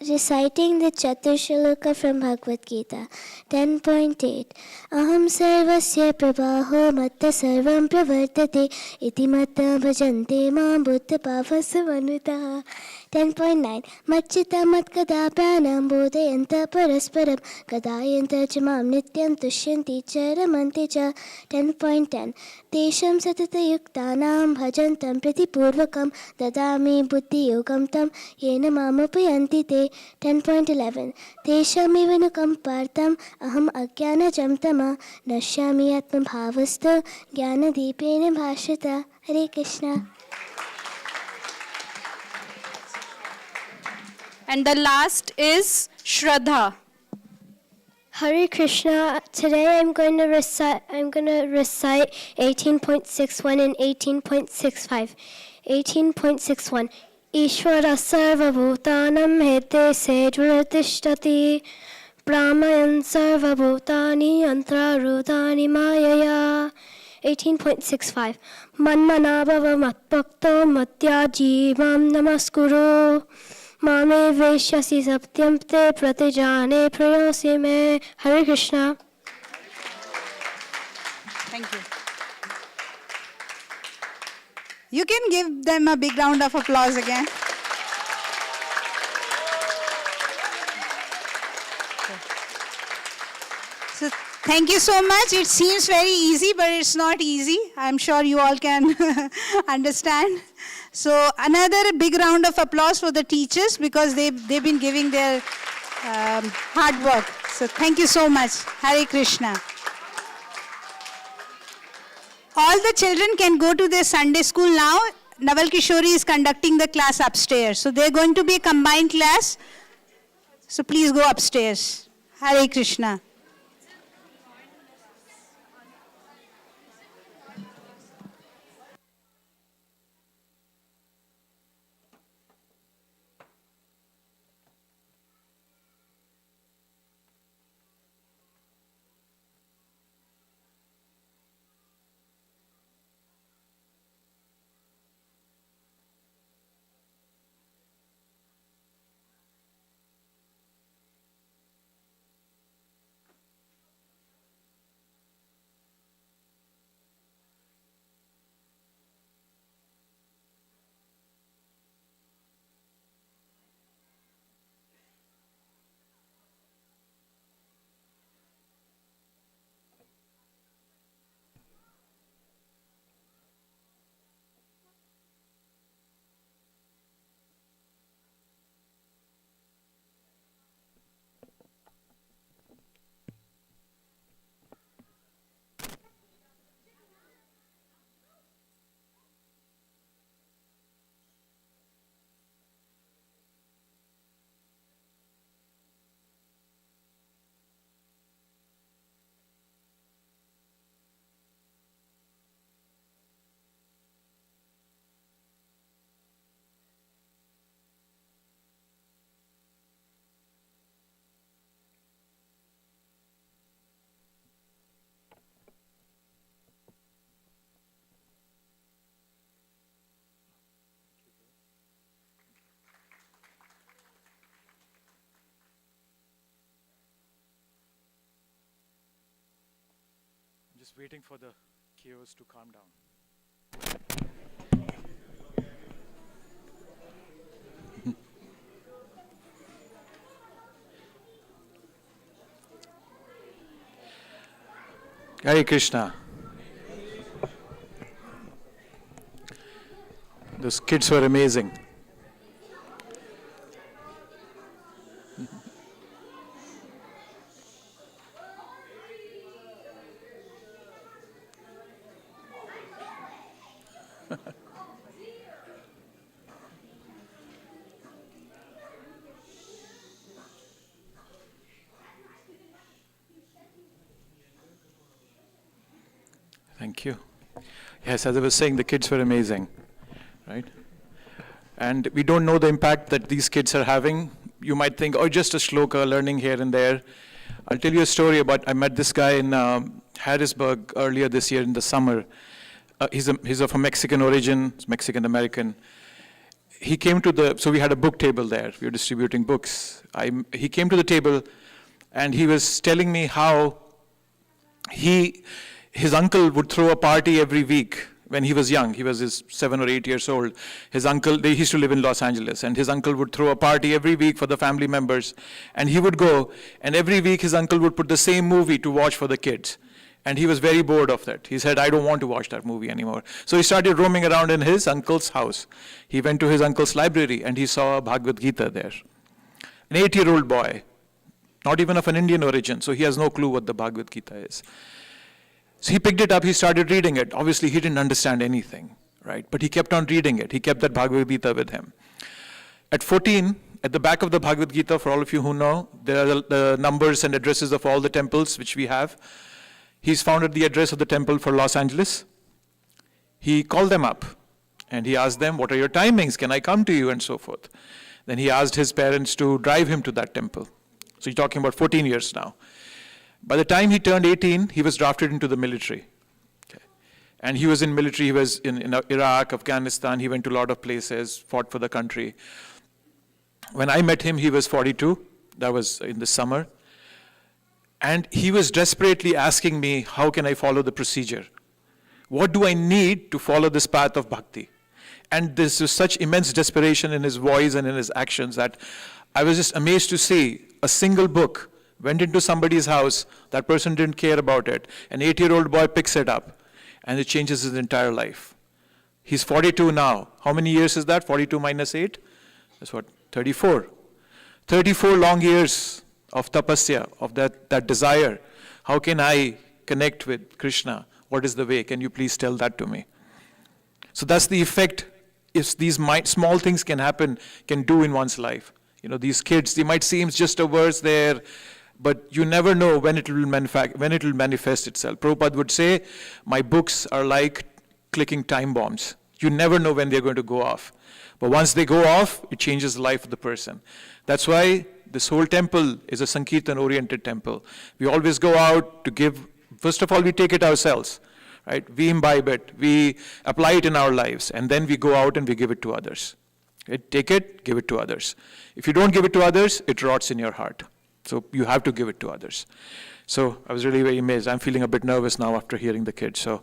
reciting the Chaturshloka from Bhagavad Gita. 10.8. Aham sarvasya prabhaho matta sarvam pravartate iti matta bhajante mam buddha pavasavanuta. 10.9. Machita matkada pranam bodhayanta parasparam gadayanta cha mam nityam tushyanti cha ramanti cha. 10.10. Tesham satata yuktanam bhajantam pratipurvakam dadami buddhi yogam tam yena mamapayanti te. 10.11. Tesham evanukam partam aham agyana jamtama nashyami atma bhavasta jnana deepena bhashata. Hare Krishna. And the last is Shraddha. Hare Krishna. Today I'm going to recite 18.61 and 18.65. 18.61. Ishvara sarva bhutanam hete sedvatishtati brahmayan sarva bhutani antrarudani mayaya. 18.65. Manmana bhava matbhakto matya jivam namaskuru Mame Veshyasi Satyam Te Pratijane Prayosi Me. Hare Krishna. Thank you. You can give them a big round of applause again. So, thank you so much. It seems very easy, but it's not easy. I'm sure you all can understand. So another big round of applause for the teachers because they've been giving their hard work. So thank you so much. Hare Krishna. All the children can go to their Sunday school now. Naval Kishori is conducting the class upstairs. So they're going to be a combined class. So please go upstairs. Hare Krishna. Just waiting for the chaos to calm down. Hare Krishna. Those kids were amazing. Thank you. Yes, as I was saying, the kids were amazing, right? And we don't know the impact that these kids are having. You might think, oh, just a shloka, learning here and there. I'll tell you a story about, I met this guy in Harrisburg earlier this year in the summer. He's of a Mexican origin, Mexican-American. He came to so we had a book table there. We were distributing books. He came to the table and he was telling me how his uncle would throw a party every week when he was young. He was 7 or 8 years old. His uncle, they used to live in Los Angeles, and his uncle would throw a party every week for the family members. And he would go, and every week his uncle would put the same movie to watch for the kids. And he was very bored of that. He said, I don't want to watch that movie anymore. So he started roaming around in his uncle's house. He went to his uncle's library, and he saw a Bhagavad Gita there. An 8-year-old boy, not even of an Indian origin, so he has no clue what the Bhagavad Gita is. So he picked it up, he started reading it. Obviously, he didn't understand anything, right? But he kept on reading it. He kept that Bhagavad Gita with him. At 14, at the back of the Bhagavad Gita, for all of you who know, there are the numbers and addresses of all the temples which we have. He's found the address of the temple for Los Angeles. He called them up, and he asked them, what are your timings? Can I come to you? And so forth. Then he asked his parents to drive him to that temple. So you're talking about 14 years now. By the time he turned 18, he was drafted into the military. Okay. And he was in military, he was in Iraq, Afghanistan, he went to a lot of places, fought for the country. When I met him, he was 42. That was in the summer. And he was desperately asking me, how can I follow the procedure? What do I need to follow this path of bhakti? And this was such immense desperation in his voice and in his actions that I was just amazed to see a single book went into somebody's house, that person didn't care about it. An 8-year-old boy picks it up, and it changes his entire life. He's 42 now. How many years is that? 42 minus 8? That's what? 34. 34 long years of tapasya, of that desire. How can I connect with Krishna? What is the way? Can you please tell that to me? So that's the effect if these small things can happen, can do in one's life. These kids, they might seem just a verse there, but you never know when it will manifest itself. Prabhupada would say, my books are like clicking time bombs. You never know when they're going to go off. But once they go off, it changes the life of the person. That's why this whole temple is a Sankirtan-oriented temple. We always go out to give, first of all, we take it ourselves, right? We imbibe it, we apply it in our lives, and then we go out and we give it to others. Okay? Take it, give it to others. If you don't give it to others, it rots in your heart. So you have to give it to others. So I was really very amazed. I'm feeling a bit nervous now after hearing the kids. So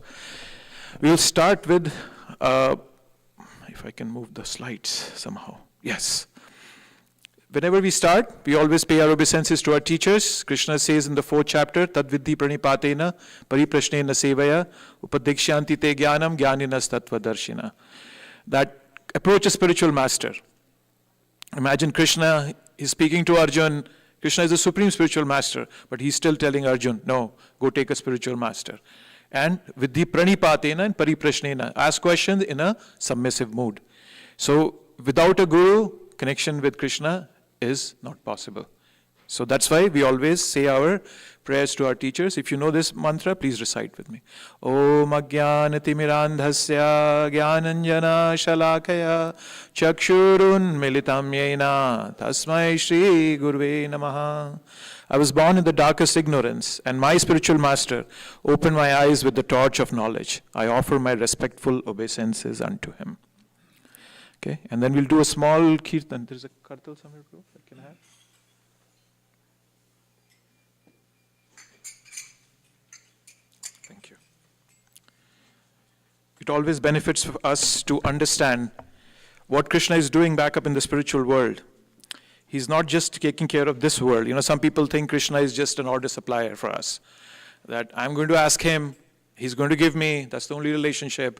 we'll start with, if I can move the slides somehow. Yes. Whenever we start, we always pay our obeisances to our teachers. Krishna says in the 4th chapter, Tad vidhi pranipatena pariprashnena sevaya upadikshyanti te jnanam jnaninas tattva darshina. That approach a spiritual master. Imagine Krishna is speaking to Arjun. Krishna is the supreme spiritual master, but he's still telling Arjun, no, go take a spiritual master. And vidhi pranipatena and pariprashnena, ask questions in a submissive mood. So without a guru, connection with Krishna is not possible. So that's why we always say our prayers to our teachers. If you know this mantra, please recite with me. Om ajnanatimirandhasya jnananjana shalakaya chakshurun militam yena tasmai shri guruve namaha. I was born in the darkest ignorance, and my spiritual master opened my eyes with the torch of knowledge. I offer my respectful obeisances unto him. Okay, and then we'll do a small kirtan. There's a kartal somewhere, bro, that can I have? Thank you. It always benefits us to understand what Krishna is doing back up in the spiritual world. He's not just taking care of this world. Some people think Krishna is just an order supplier for us. That I'm going to ask him, he's going to give me, that's the only relationship.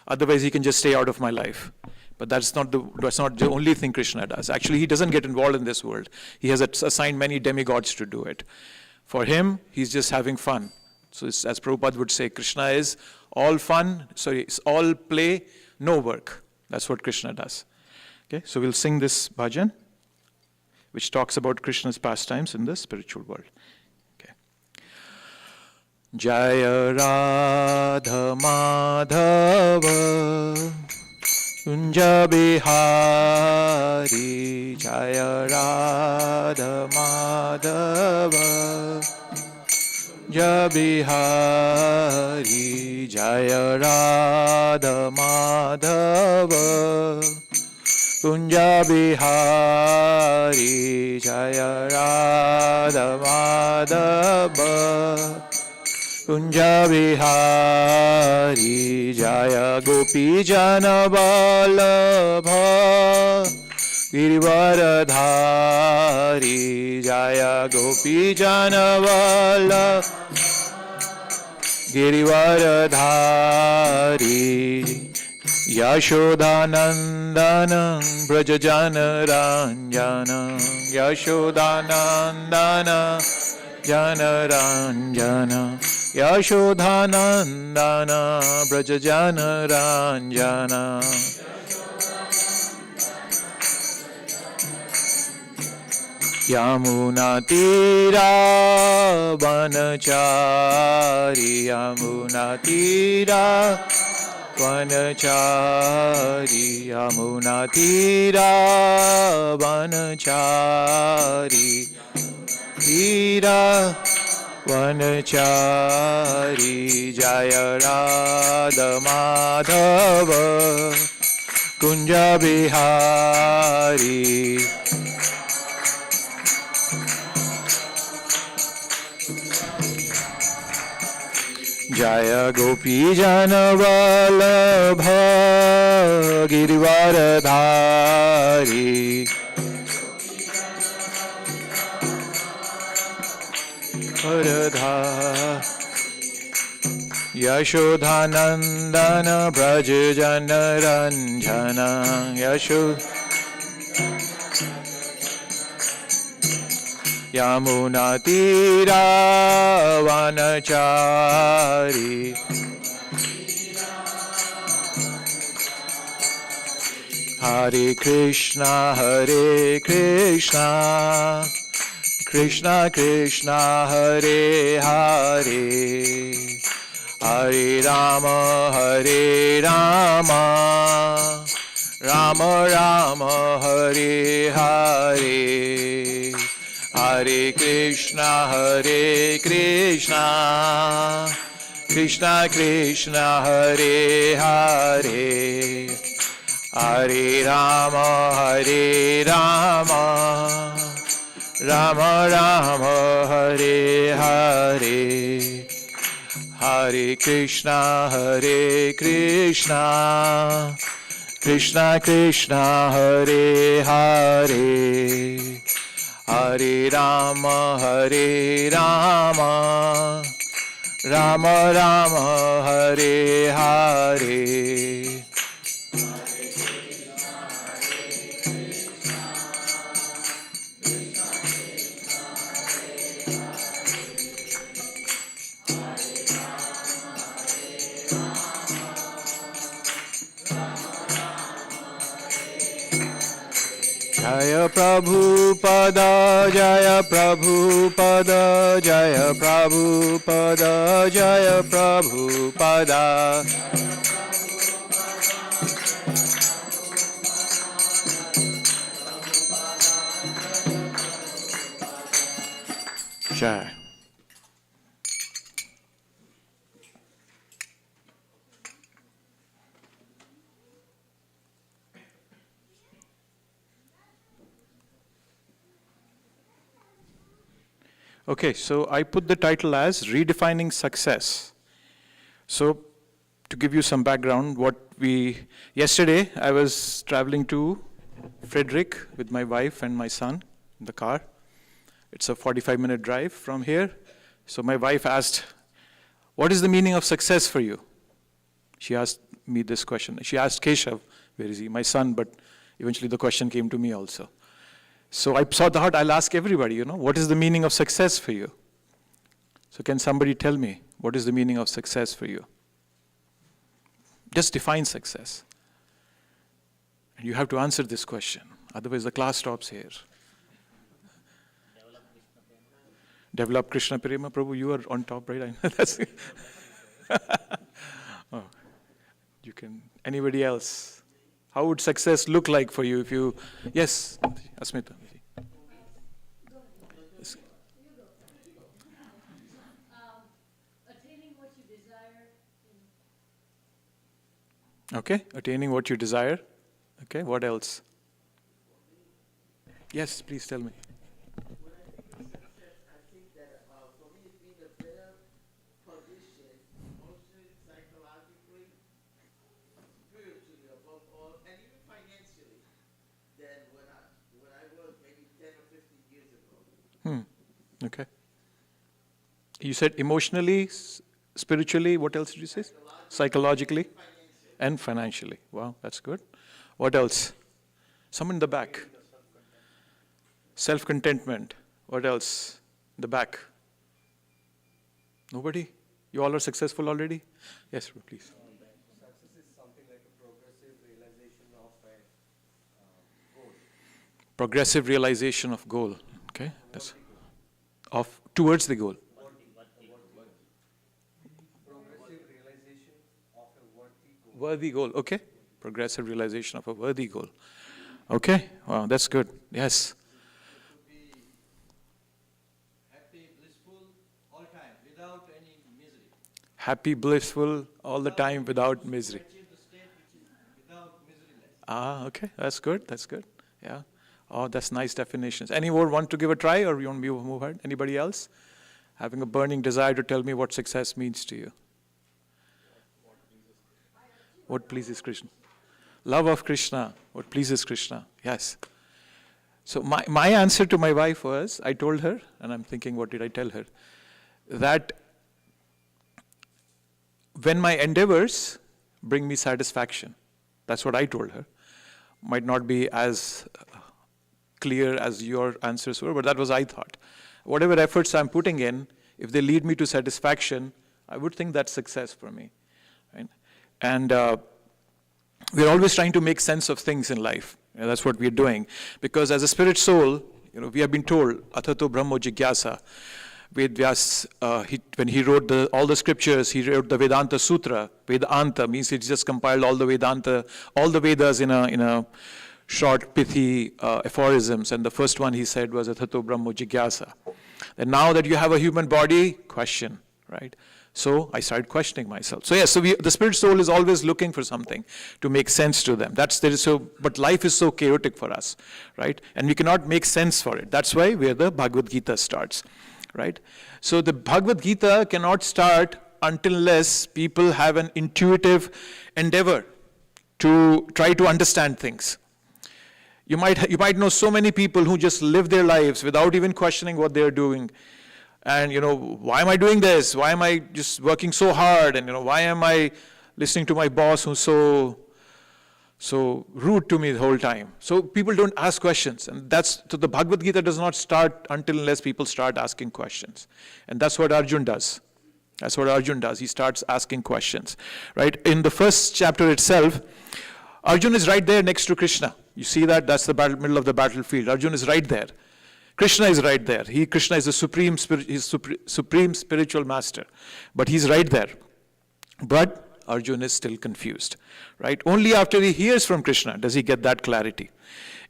Otherwise, he can just stay out of my life. But that's not the only thing Krishna does. Actually, he doesn't get involved in this world. He has assigned many demigods to do it. For him, he's just having fun. So as Prabhupada would say, Krishna is all fun, it's all play, no work. That's what Krishna does. Okay, so we'll sing this bhajan, which talks about Krishna's pastimes in the spiritual world. Okay. Jaya Radha Madhava Kunja Bihari, Jaya Radha Madhava Kunja Bihari, Jaya Radha Madhava Kunja Bihari, Jaya Radha Madhava Kunja Bihari, Jaya Gopi Jana Vallabha Girivaradhari, Jaya Gopi Jana Vallabha Girivaradhari, Yashodanandana Brajajana Ranjana, Yashodanandana Jana Ranjana, Yashodanandana Brajajana Ranjana. Yamuna Tira Vanachari, Yamuna Tira Vanachari, Yamuna Tira Vanachari, Tira Vanachari, Jaya Radha Madhava Kunja Bihari. Jaya Gopi Jana Vallabha Girivaradhari, Yashodhanandana Brajajana Ranjana, Yamunatira Vanachari. Hare Krishna, Krishna Krishna, Hare Hare, Hare Rama, Rama Rama, Hare Hare, Hare Krishna, Krishna Krishna, Hare Hare, Hare Rama, Rama Rama, Hare Hare, Hare Krishna, Krishna Krishna, Hare Hare, Hare Rama, Rama Rama, Hare Hare. Jaya Prabhupada, Jaya Prabhupada, Jaya Prabhupada, Jaya Prabhupada. Jai. Okay, so I put the title as Redefining Success. So, to give you some background, yesterday I was traveling to Frederick with my wife and my son in the car. It's a 45-minute drive from here. So my wife asked, what is the meaning of success for you? She asked me this question. She asked Keshav, where is he, my son, but eventually the question came to me also. So I saw the heart, I'll ask everybody, what is the meaning of success for you? So can somebody tell me, what is the meaning of success for you? Just define success. And you have to answer this question, otherwise the class stops here. Develop Krishna Prema. Prabhu, you are on top, right? That's oh, you can, anybody else? How would success look like for you if you, yes, Asmita. Yes. Attaining what you desire. Okay, attaining what you desire. Okay, what else? Yes, please tell me. Okay. You said emotionally, spiritually, what else did you say? Psychologically and financially. Wow, that's good. What else? Someone in the back. Self-contentment. What else? In the back. Nobody? You all are successful already? Yes, please. Success is something like a progressive realization of a goal. Progressive realization of goal. Okay, that's towards the goal. Progressive realization of a worthy goal. Worthy goal. Okay. Progressive realization of a worthy goal. Okay. Wow, that's good. Yes. Happy, blissful, all time, without any misery. Happy, blissful, all the time without misery. Achieve the state which is without miseryless. Ah, okay. That's good. That's good. Yeah. Oh, that's nice definitions. Any more want to give a try, or you want me to move ahead? Anybody else? Having a burning desire to tell me what success means to you. What pleases Krishna? Love of Krishna. What pleases Krishna? Yes. So my answer to my wife was, I told her, and I'm thinking, what did I tell her? That when my endeavors bring me satisfaction, that's what I told her. Might not be as clear as your answers were, but that was I thought. Whatever efforts I'm putting in, if they lead me to satisfaction, I would think that's success for me. Right? And we're always trying to make sense of things in life. That's what we're doing. Because as a spirit soul, we have been told, Athato Brahmo Jigyasa. Ved Vyas, when he wrote all the scriptures, he wrote the Vedanta Sutra. Vedanta means he just compiled all the Vedanta, all the Vedas in a short, pithy aphorisms. And the first one he said was Athato Brahmo Jigyasa. And now that you have a human body, question, right? So I started questioning myself. So yes, the spirit soul is always looking for something to make sense to them. But life is so chaotic for us, right? And we cannot make sense for it. That's why where the Bhagavad Gita starts. Right? So the Bhagavad Gita cannot start unless people have an intuitive endeavor to try to understand things. You might know so many people who just live their lives without even questioning what they're doing. And, why am I doing this? Why am I just working so hard? And, why am I listening to my boss who's so rude to me the whole time? So people don't ask questions. And so the Bhagavad Gita does not start unless people start asking questions. And that's what Arjun does. That's what Arjun does. He starts asking questions. Right? In the first chapter itself, Arjun is right there next to Krishna. You see that? That's the middle of the battlefield. Arjun is right there. Krishna is right there. Krishna is the supreme spiritual master. But he's right there. But Arjun is still confused, right? Only after he hears from Krishna does he get that clarity.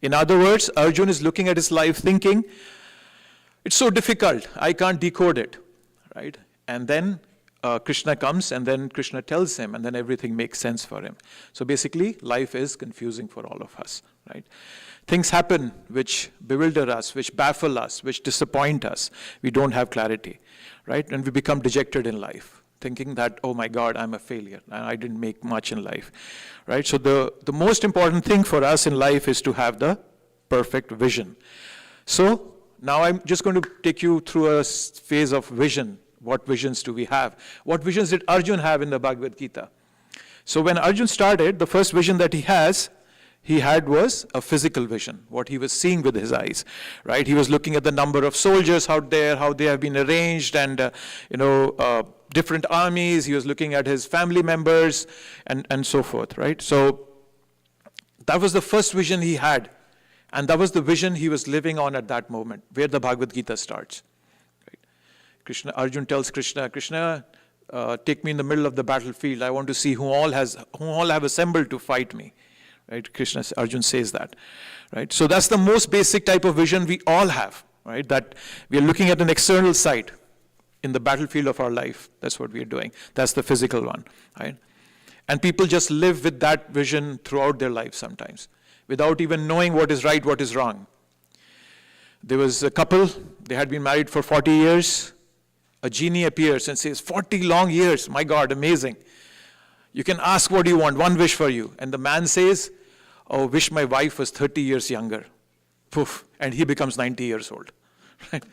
In other words, Arjun is looking at his life thinking, it's so difficult, I can't decode it, right? And then Krishna comes and then Krishna tells him and then everything makes sense for him. So basically, life is confusing for all of us, right? Things happen which bewilder us, which baffle us, which disappoint us. We don't have clarity, right? And we become dejected in life, thinking that, oh my God, I'm a failure, and I didn't make much in life, right? So the most important thing for us in life is to have the perfect vision. So now I'm just going to take you through a phase of vision. What visions do we have? What visions did Arjun have in the Bhagavad Gita? So when Arjun started, the first vision that he had was a physical vision, what he was seeing with his eyes, right? He was looking at the number of soldiers out there, how they have been arranged, and different armies. He was looking at his family members, and so forth, right? So that was the first vision he had, and that was the vision he was living on at that moment, where the Bhagavad Gita starts. Right? Arjun tells Krishna, take me in the middle of the battlefield. I want to see who all have assembled to fight me. Right? Arjun says that, right? So that's the most basic type of vision we all have, right? That we are looking at an external side in the battlefield of our life. That's what we are doing. That's the physical one, right? And people just live with that vision throughout their life sometimes, without even knowing what is right, what is wrong. There was a couple, they had been married for 40 years. A genie appears and says, 40 long years, my God, amazing. You can ask what you want, one wish for you. And the man says, oh, wish my wife was 30 years younger. Poof, and he becomes 90 years old. Right?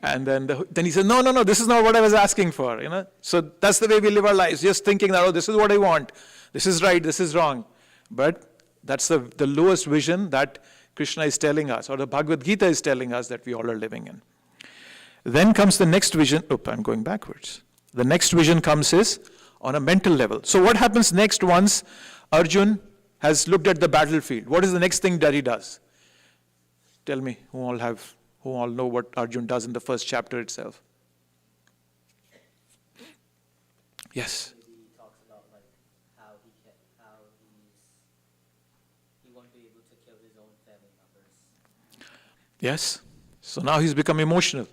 And then he says, no, this is not what I was asking for. So that's the way we live our lives, just thinking that, oh, this is what I want. This is right, this is wrong. But that's the lowest vision that Krishna is telling us, or the Bhagavad Gita is telling us that we all are living in. Then comes the next vision. I'm going backwards. The next vision comes is on a mental level. So what happens next once Arjun has looked at the battlefield? What is the next thing that he does? Tell me, who all know what Arjun does in the first chapter itself? Yes. He talks about how he won't be able to kill his own family members. Yes. So now he's become emotional.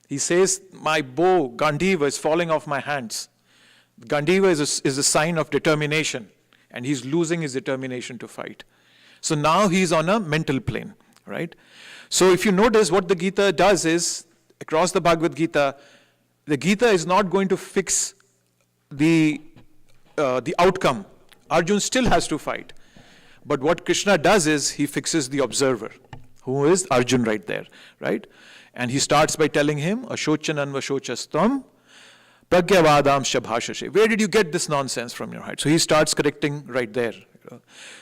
He says, my bow, Gandiva, is falling off my hands. Gandiva is a sign of determination, and he's losing his determination to fight. So now he's on a mental plane, right? So if you notice, what the Gita does is, across the Bhagavad Gita, the Gita is not going to fix the outcome. Arjun still has to fight. But what Krishna does is, he fixes the observer, who is Arjun right there, right? And he starts by telling him, Ashochananva shochastam, pragyavadam shabhashashe. Where did you get this nonsense from your heart? So he starts correcting right there.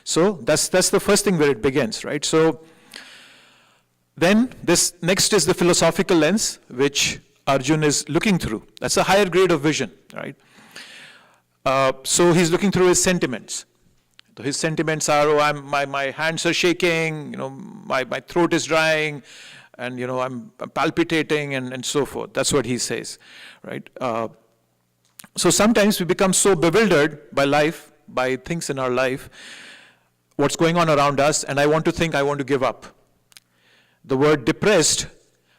So that's the first thing where it begins, right? So Then this next is the philosophical lens, which Arjun is looking through. That's a higher grade of vision, right? So he's looking through his sentiments. So his sentiments are, oh, my hands are shaking, my throat is drying, and I'm palpitating, and so forth. That's what he says, right? So sometimes we become so bewildered by life, by things in our life, what's going on around us, and I want to give up. The word depressed,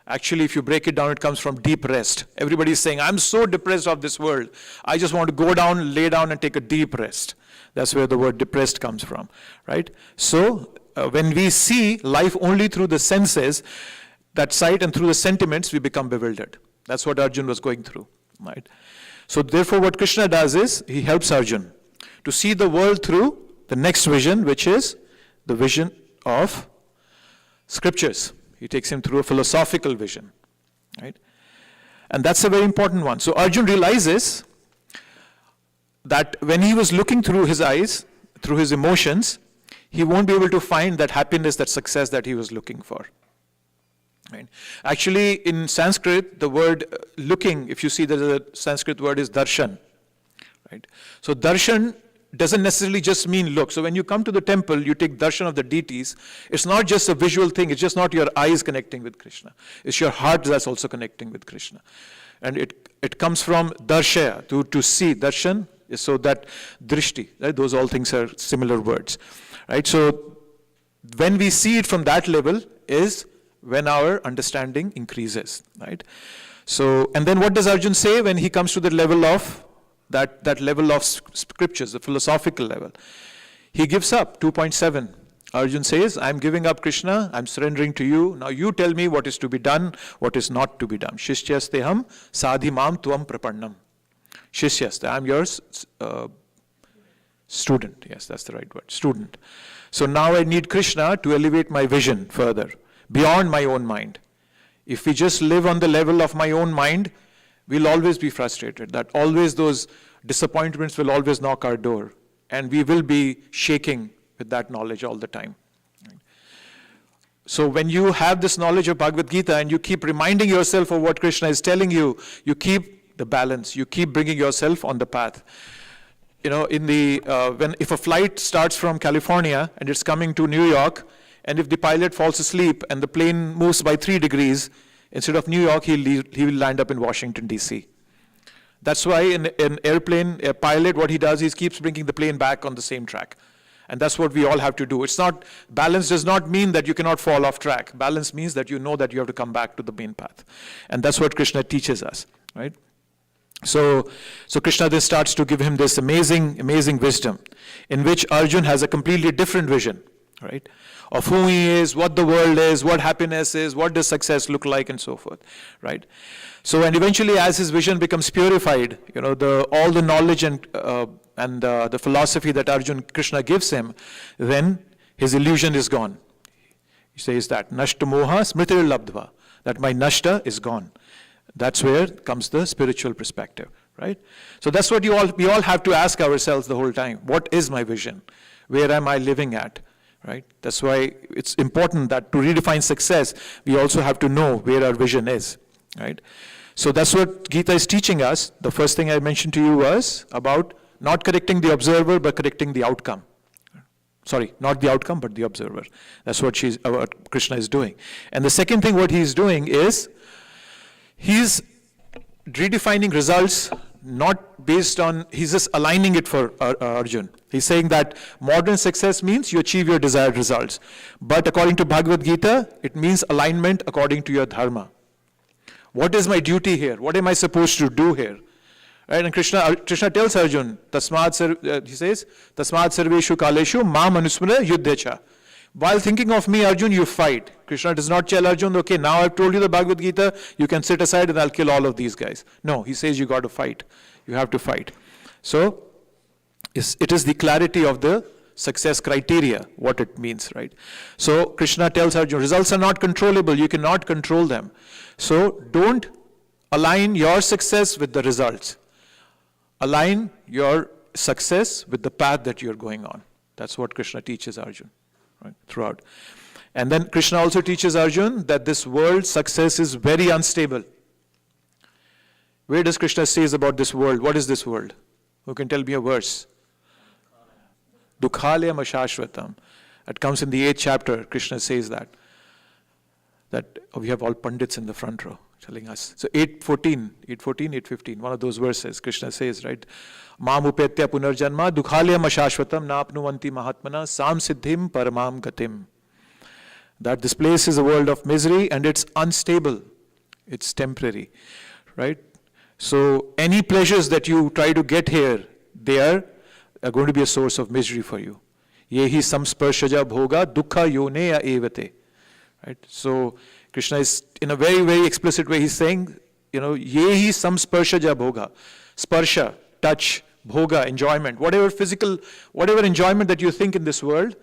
actually, if you break it down, it comes from deep rest. Everybody's saying, I'm so depressed of this world. I just want to go down, lay down, and take a deep rest. That's where the word depressed comes from, right? So when we see life only through the senses, that sight, and through the sentiments, we become bewildered. That's what Arjun was going through, right? So therefore, what Krishna does is, he helps Arjun to see the world through the next vision, which is the vision of scriptures. He takes him through a philosophical vision, right? And that's a very important one. So Arjun realizes that when he was looking through his eyes, through his emotions, he won't be able to find that happiness, that success that he was looking for. Right? Actually, in Sanskrit, the word looking, if you see the Sanskrit word is darshan. Right? So darshan doesn't necessarily just mean look. So when you come to the temple, you take darshan of the deities. It's not just a visual thing. It's just not your eyes connecting with Krishna. It's your heart that's also connecting with Krishna. And it comes from darshaya, to see. Darshan, so that drishti. Right? Those all things are similar words. Right? So when we see it from that level is when our understanding increases, right? So, and then what does Arjun say when he comes to the level of that level of scriptures, the philosophical level? He gives up. 2.7. Arjun says, I'm giving up, Krishna, I'm surrendering to you. Now you tell me what is to be done, what is not to be done. Shishyasteham sadhimam tvam prapannam. Shishyaste, I'm your student. Yes, that's the right word, student. So now I need Krishna to elevate my vision further, beyond my own mind. If we just live on the level of my own mind, we'll always be frustrated. That always those disappointments will always knock our door. And we will be shaking with that knowledge all the time. So when you have this knowledge of Bhagavad Gita and you keep reminding yourself of what Krishna is telling you, you keep the balance. You keep bringing yourself on the path. If a flight starts from California and it's coming to New York, and if the pilot falls asleep and the plane moves by 3 degrees, instead of New York, he will land up in Washington, D.C. That's why in an airplane, a pilot, what he does is keeps bringing the plane back on the same track. And that's what we all have to do. Balance does not mean that you cannot fall off track. Balance means that you know that you have to come back to the main path. And that's what Krishna teaches us, right? So Krishna then starts to give him this amazing, amazing wisdom, in which Arjun has a completely different vision, right? Of who he is, what the world is, what happiness is, what does success look like, and so forth, right? So, and eventually, as his vision becomes purified, all the knowledge and the philosophy that Krishna gives him, then his illusion is gone. He says that nashta moha smritir labdva, that my nashta is gone. That's where comes the spiritual perspective, right? So that's what we all have to ask ourselves the whole time. What is my vision? Where am I living at? Right? That's why it's important that to redefine success, we also have to know where our vision is. Right? So that's what Gita is teaching us. The first thing I mentioned to you was about not correcting the observer, but correcting the outcome. Sorry, not the outcome, but the observer. That's what Krishna is doing. And the second thing what he's doing is, he's redefining results, not based on, he's just aligning it for Arjun. He's saying that modern success means you achieve your desired results. But according to Bhagavad Gita, it means alignment according to your dharma. What is my duty here? What am I supposed to do here? Right? And Krishna tells Arjun, he says, Tasmad sarveshu kaleshu ma manusmara yuddhecha. While thinking of me, Arjun, you fight. Krishna does not tell Arjun, okay, now I've told you the Bhagavad Gita, you can sit aside and I'll kill all of these guys. No, he says you got to fight. You have to fight. So, it is the clarity of the success criteria, what it means, right? So, Krishna tells Arjun, results are not controllable, you cannot control them. So, don't align your success with the results. Align your success with the path that you're going on. That's what Krishna teaches Arjun. Right, throughout. And then Krishna also teaches Arjun that this world success is very unstable. Where does Krishna says about this world? What is this world? Who can tell me a verse? Dukhalayam ashashvatam. It comes in the 8th chapter. Krishna says that we have all pandits in the front row telling us. So 8:14, 8:15, one of those verses, Krishna says, right? Mam upetya punarjanma dukhalayam ashashvatam napnuvanti mahatmana sam siddhim paramam gatim. That this place is a world of misery and it's unstable. It's temporary, right? So any pleasures that you try to get here, they are going to be a source of misery for you. Yehi samsparshaja bhoga dukkha yoneya evate. Right? So Krishna is, in a very, very explicit way, he's saying, yehi samsparshaja bhoga. Sparsha, touch, bhoga, enjoyment, whatever physical, whatever enjoyment that you think in this world,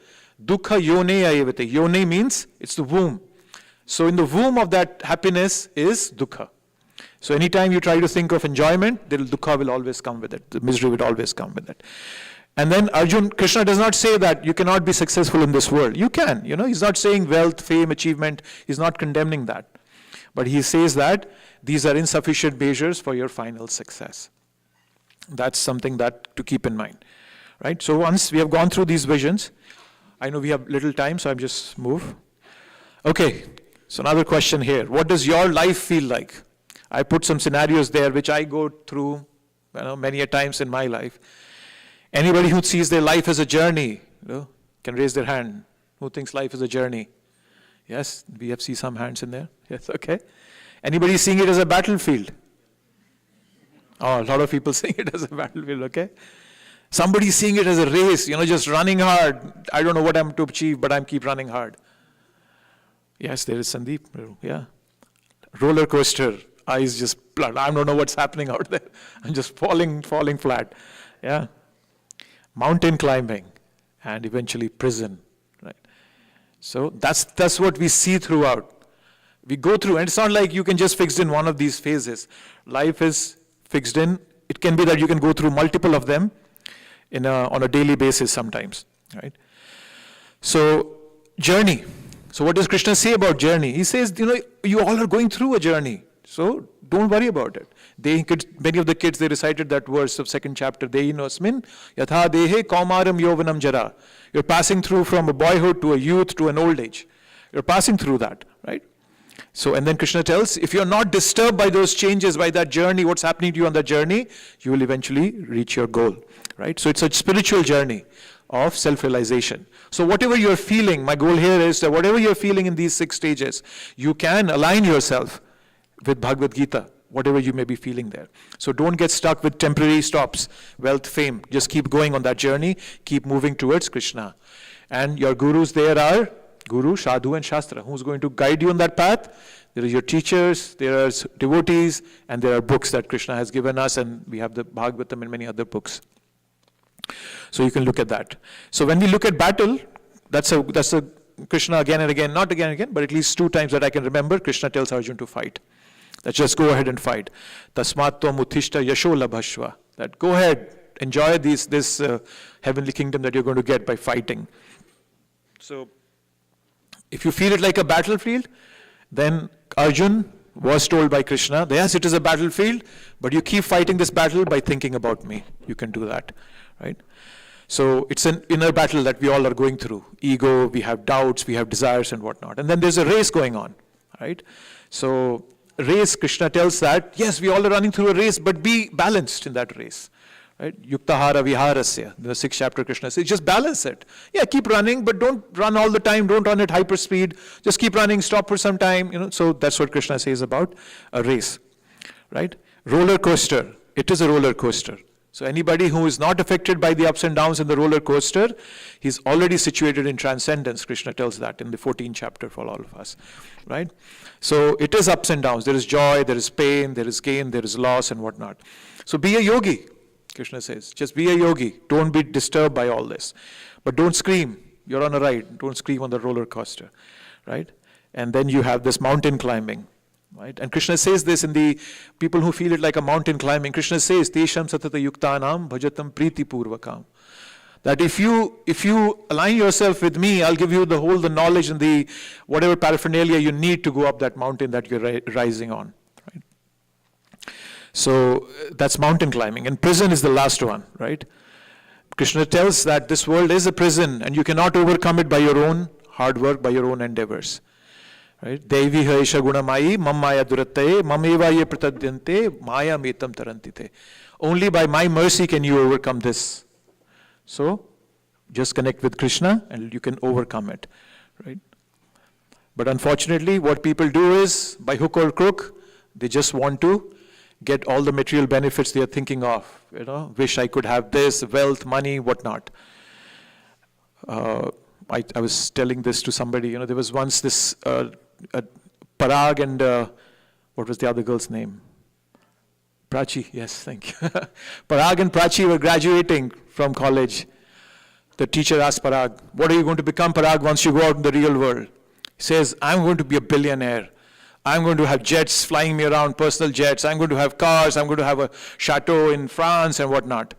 dukkha yoneya evate. Yone means it's the womb. So in the womb of that happiness is dukkha. So anytime you try to think of enjoyment, dukkha will always come with it. The misery will always come with it. And then Krishna does not say that you cannot be successful in this world. You can, he's not saying wealth, fame, achievement. He's not condemning that. But he says that these are insufficient measures for your final success. That's something that to keep in mind. Right? So once we have gone through these visions, I know we have little time, so I'm just move. Okay, so another question here. What does your life feel like? I put some scenarios there which I go through many a times in my life. Anybody who sees their life as a journey, can raise their hand. Who thinks life is a journey? Yes, we have see some hands in there. Yes, okay. Anybody seeing it as a battlefield? Oh, a lot of people seeing it as a battlefield, okay. Somebody seeing it as a race, just running hard. I don't know what I'm to achieve, but I keep running hard. Yes, there is Sandeep. Yeah. Roller coaster. Eyes just blood. I don't know what's happening out there. I'm just falling flat. Yeah. Mountain climbing and eventually prison. Right. So that's what we see throughout. We go through, and it's not like you can just fix in one of these phases. Life is fixed in. It can be that you can go through multiple of them on a daily basis sometimes. Right. So journey. So what does Krishna say about journey? He says, you all are going through a journey. So don't worry about it. Many of the kids, they recited that verse of 2nd chapter. Dehinosmin yatha dehe kaumaram yovanam jara. You're passing through from a boyhood to a youth to an old age. You're passing through that, right? So, and then Krishna tells, if you're not disturbed by those changes, by that journey, what's happening to you on that journey, you will eventually reach your goal, right? So it's a spiritual journey of self-realization. So whatever you're feeling, my goal here is that whatever you're feeling in these 6 stages, you can align yourself with Bhagavad Gita, whatever you may be feeling there. So don't get stuck with temporary stops, wealth, fame. Just keep going on that journey. Keep moving towards Krishna. And your gurus there are Guru, Sadhu and Shastra. Who's going to guide you on that path? There are your teachers, there are devotees, and there are books that Krishna has given us, and we have the Bhagavatam and many other books. So you can look at that. So when we look at battle, that's a Krishna again and again, not again and again, but at least 2 times that I can remember, Krishna tells Arjun to fight. That just go ahead and fight. Tasmat tvam uttishta yasho labhashva. That go ahead, enjoy this heavenly kingdom that you're going to get by fighting. So if you feel it like a battlefield, then Arjun was told by Krishna, yes, it is a battlefield, but you keep fighting this battle by thinking about me. You can do that, right? So it's an inner battle that we all are going through. Ego, we have doubts, we have desires and whatnot. And then there's a race going on, right? So race, Krishna tells that, yes, we all are running through a race, but be balanced in that race. Right? Yuktahara viharasya. The 6th chapter, Krishna says, just balance it. Yeah, keep running, but don't run all the time. Don't run at hyper speed. Just keep running, stop for some time. So that's what Krishna says about a race. Right? Roller coaster. It is a roller coaster. So anybody who is not affected by the ups and downs in the roller coaster, he's already situated in transcendence. Krishna tells that in the 14th chapter for all of us. Right? So it is ups and downs. There is joy, there is pain, there is gain, there is loss and whatnot. So be a yogi. Krishna says, just be a yogi. Don't be disturbed by all this. But don't scream. You're on a ride. Don't scream on the roller coaster. Right? And then you have this mountain climbing. Right? And Krishna says this in the people who feel it like a mountain climbing. Krishna says, Tesham satata yuktanam bhajatam priti purvakam. That if you align yourself with me, I'll give you the knowledge and the whatever paraphernalia you need to go up that mountain that you're rising on. Right? So that's mountain climbing. And prison is the last one, right? Krishna tells that this world is a prison and you cannot overcome it by your own hard work, by your own endeavors. Right? Devi haisha gunamai mammaya durattaye mameva ye pratadyante maya metam tarantite. Only by my mercy can you overcome this. So, just connect with Krishna and you can overcome it, right? But unfortunately, what people do is, by hook or crook, they just want to get all the material benefits they are thinking of. Wish I could have this, wealth, money, whatnot. I was telling this to somebody, there was once this Parag and, what was the other girl's name? Prachi, yes, thank you. Parag and Prachi were graduating from college. The teacher asked Parag, what are you going to become, Parag, once you go out in the real world? He says, I'm going to be a billionaire. I'm going to have jets flying me around, personal jets. I'm going to have cars. I'm going to have a chateau in France and whatnot.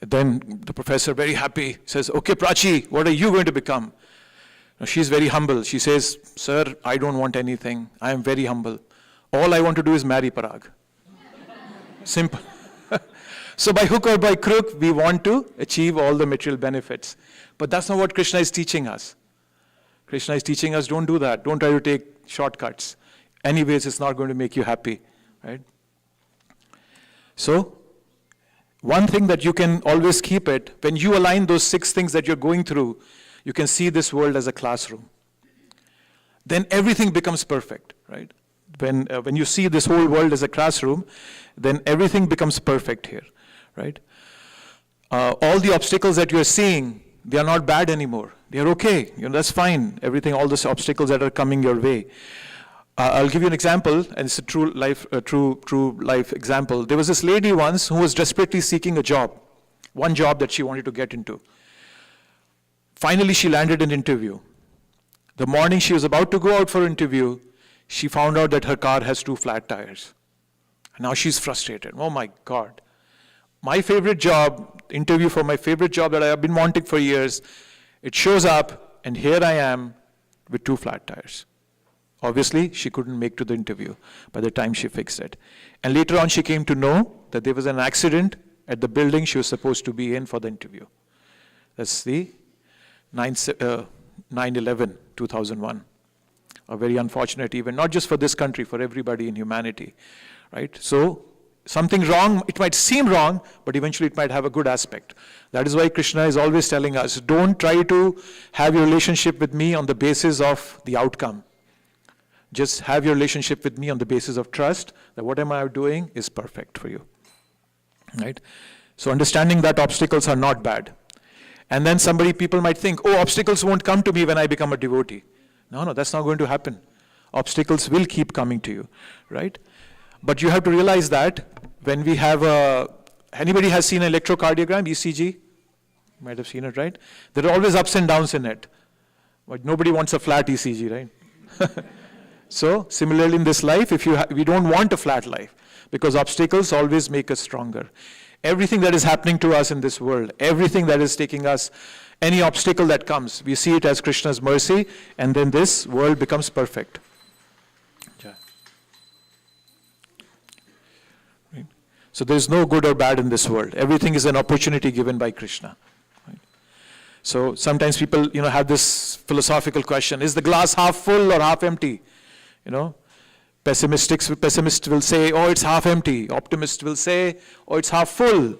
Then the professor, very happy, says, okay, Prachi, what are you going to become? Now, she's very humble. She says, sir, I don't want anything. I am very humble. All I want to do is marry Parag. Simple. So by hook or by crook, we want to achieve all the material benefits. But that's not what Krishna is teaching us. Krishna is teaching us, don't do that. Don't try to take shortcuts. Anyways, it's not going to make you happy, right? So, one thing that you can always keep it, when you align those 6 things that you're going through, you can see this world as a classroom. Then everything becomes perfect, right? When you see this whole world as a classroom, then everything becomes perfect here, right? All the obstacles that you're seeing, they are not bad anymore. They are okay. That's fine. Everything, all those obstacles that are coming your way. I'll give you an example, and it's a true life example. There was this lady once who was desperately seeking a job, one job that she wanted to get into. Finally, she landed an interview. The morning she was about to go out for an interview, she found out that her car has 2 flat tires. And now she's frustrated. Oh my God. My favorite job, interview for my favorite job that I have been wanting for years, it shows up, and here I am with 2 flat tires. Obviously, she couldn't make to the interview by the time she fixed it. And later on, she came to know that there was an accident at the building she was supposed to be in for the interview. That's the 9/11, 2001. A very unfortunate event, not just for this country, for everybody in humanity, right? So, something wrong, it might seem wrong, but eventually it might have a good aspect. That is why Krishna is always telling us, don't try to have your relationship with me on the basis of the outcome. Just have your relationship with me on the basis of trust, that what am I doing is perfect for you, right? So understanding that obstacles are not bad. And then people might think, oh, obstacles won't come to me when I become a devotee. No, that's not going to happen. Obstacles will keep coming to you, right? But you have to realize that when we have anybody has seen an electrocardiogram, ECG? You might have seen it, right? There are always ups and downs in it. But nobody wants a flat ECG, right? So, similarly in this life, we don't want a flat life, because obstacles always make us stronger. Everything that is happening to us in this world, everything that is taking us, any obstacle that comes, we see it as Krishna's mercy, and then this world becomes perfect. Yeah. Right. So there's no good or bad in this world. Everything is an opportunity given by Krishna. Right. So sometimes people, have this philosophical question: is the glass half full or half empty? Pessimists will say, oh, it's half empty. Optimists will say, oh, it's half full.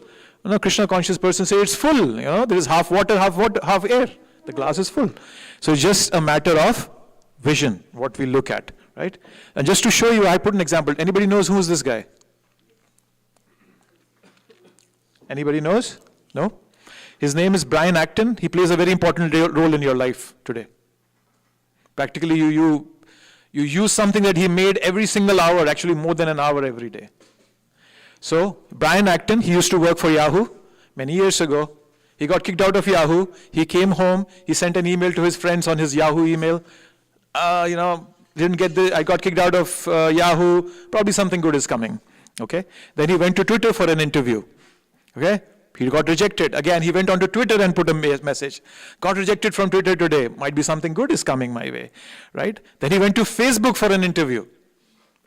Krishna conscious person say it's full. There is half water, half air. The glass is full. So it's just a matter of vision, what we look at, right? And just to show you, I put an example. Anybody knows who is this guy? Anybody knows? No? His name is Brian Acton. He plays a very important role in your life today. Practically, you use something that he made every single hour, actually more than an hour every day. So, Brian Acton, he used to work for Yahoo many years ago. He got kicked out of Yahoo. He came home. He sent an email to his friends on his Yahoo email. I got kicked out of Yahoo. Probably something good is coming. Okay. Then he went to Twitter for an interview. Okay. He got rejected. Again, he went onto Twitter and put a message. Got rejected from Twitter today. Might be something good is coming my way, right? Then he went to Facebook for an interview.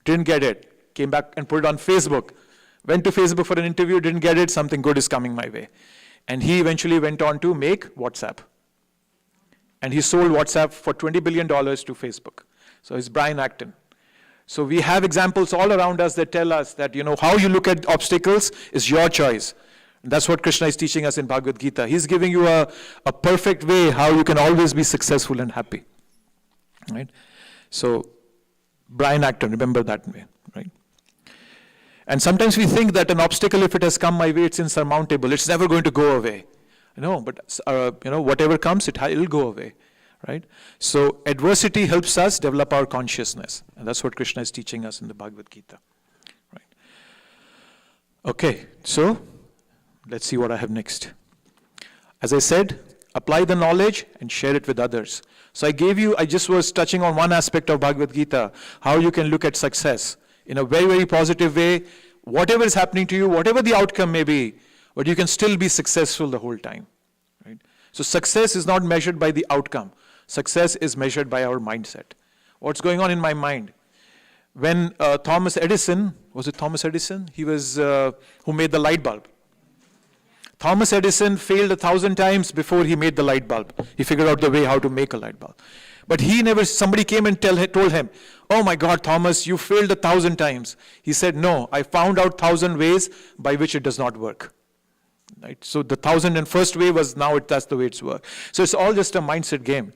Didn't get it. Came back and put it on Facebook. Went to Facebook for an interview, didn't get it. Something good is coming my way. And he eventually went on to make WhatsApp. And he sold WhatsApp for $20 billion to Facebook. So it's Brian Acton. So we have examples all around us that tell us that, how you look at obstacles is your choice. And that's what Krishna is teaching us in Bhagavad Gita. He's giving you a perfect way how you can always be successful and happy. Right? So, Brian Acton, remember that way, right? And sometimes we think that an obstacle, if it has come my way, it's insurmountable. It's never going to go away. But whatever comes, it'll go away. Right? So adversity helps us develop our consciousness. And that's what Krishna is teaching us in the Bhagavad Gita. Right? Okay, so let's see what I have next. As I said, apply the knowledge and share it with others. So I just was touching on one aspect of Bhagavad Gita, how you can look at success in a very, very positive way. Whatever is happening to you, whatever the outcome may be, but you can still be successful the whole time. Right? So success is not measured by the outcome. Success is measured by our mindset. What's going on in my mind? When Thomas Edison, was it Thomas Edison? He was who made the light bulb. Thomas Edison failed 1,000 times before he made the light bulb. He figured out the way how to make a light bulb. But somebody came and told him, oh my God, Thomas, you failed 1,000 times. He said, no, I found out 1,000 ways by which it does not work. Right? So the 1,001st way was that's the way it's worked. So it's all just a mindset game.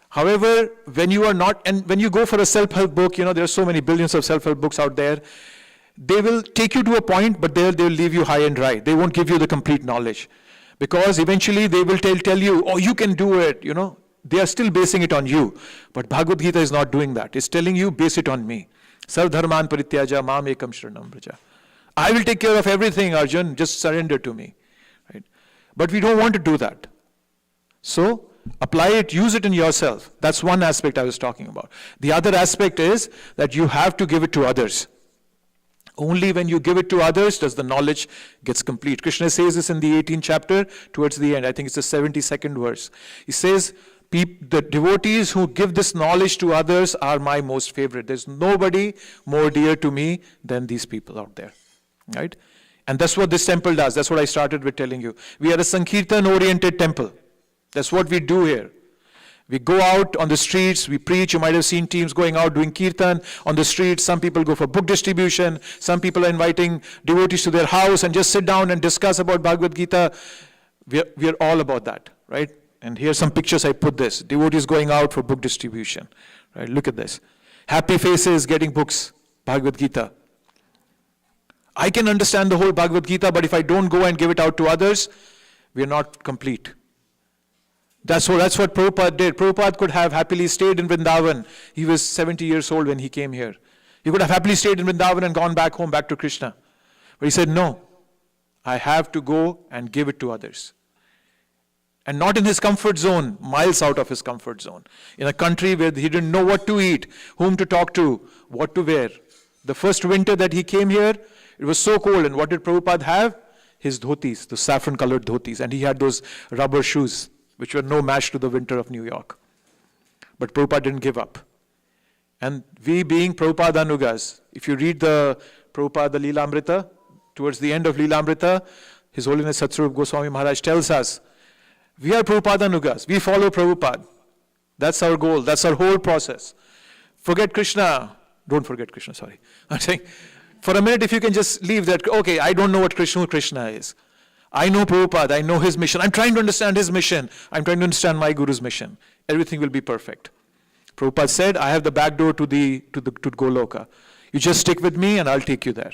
However, when you go for a self-help book, there are so many billions of self-help books out there. They will take you to a point, but they'll leave you high and dry. They won't give you the complete knowledge. Because eventually they will tell you, oh, you can do it, They are still basing it on you. But Bhagavad Gita is not doing that. It's telling you, base it on me. Sarvdharman parityaja mam ekam sharanam vraja. I will take care of everything, Arjun. Just surrender to me. Right? But we don't want to do that. So, apply it, use it in yourself. That's one aspect I was talking about. The other aspect is that you have to give it to others. Only when you give it to others does the knowledge gets complete. Krishna says this in the 18th chapter, towards the end. I think it's the 72nd verse. He says, the devotees who give this knowledge to others are my most favorite. There's nobody more dear to me than these people out there. Right? And that's what this temple does. That's what I started with telling you. We are a Sankirtan-oriented temple. That's what we do here. We go out on the streets, we preach. You might have seen teams going out doing kirtan on the streets. Some people go for book distribution. Some people are inviting devotees to their house and just sit down and discuss about Bhagavad Gita. We are all about that, right? And here's some pictures I put this. Devotees going out for book distribution. Right? Look at this. Happy faces getting books, Bhagavad Gita. I can understand the whole Bhagavad Gita, but if I don't go and give it out to others, we are not complete. That's what Prabhupada did. Prabhupada could have happily stayed in Vrindavan. He was 70 years old when he came here. He could have happily stayed in Vrindavan and gone back home, back to Krishna. But he said, no, I have to go and give it to others. And not in his comfort zone, miles out of his comfort zone. In a country where he didn't know what to eat, whom to talk to, what to wear. The first winter that he came here, it was so cold. And what did Prabhupada have? His dhotis, the saffron-colored dhotis. And he had those rubber shoes, which were no match to the winter of New York. But Prabhupada didn't give up. And we being Prabhupada Anugas, if you read the Prabhupada Leelamrita, towards the end of Leelamrita, His Holiness Satsvarup Goswami Maharaj tells us, we are Prabhupada Anugas, we follow Prabhupada. That's our goal, that's our whole process. Forget Krishna, don't forget Krishna, sorry. I'm saying, for a minute if you can just leave that, okay, I don't know what Krishna is. I know Prabhupada, I know his mission. I'm trying to understand his mission. I'm trying to understand my Guru's mission. Everything will be perfect. Prabhupada said, I have the back door to Goloka. You just stick with me and I'll take you there.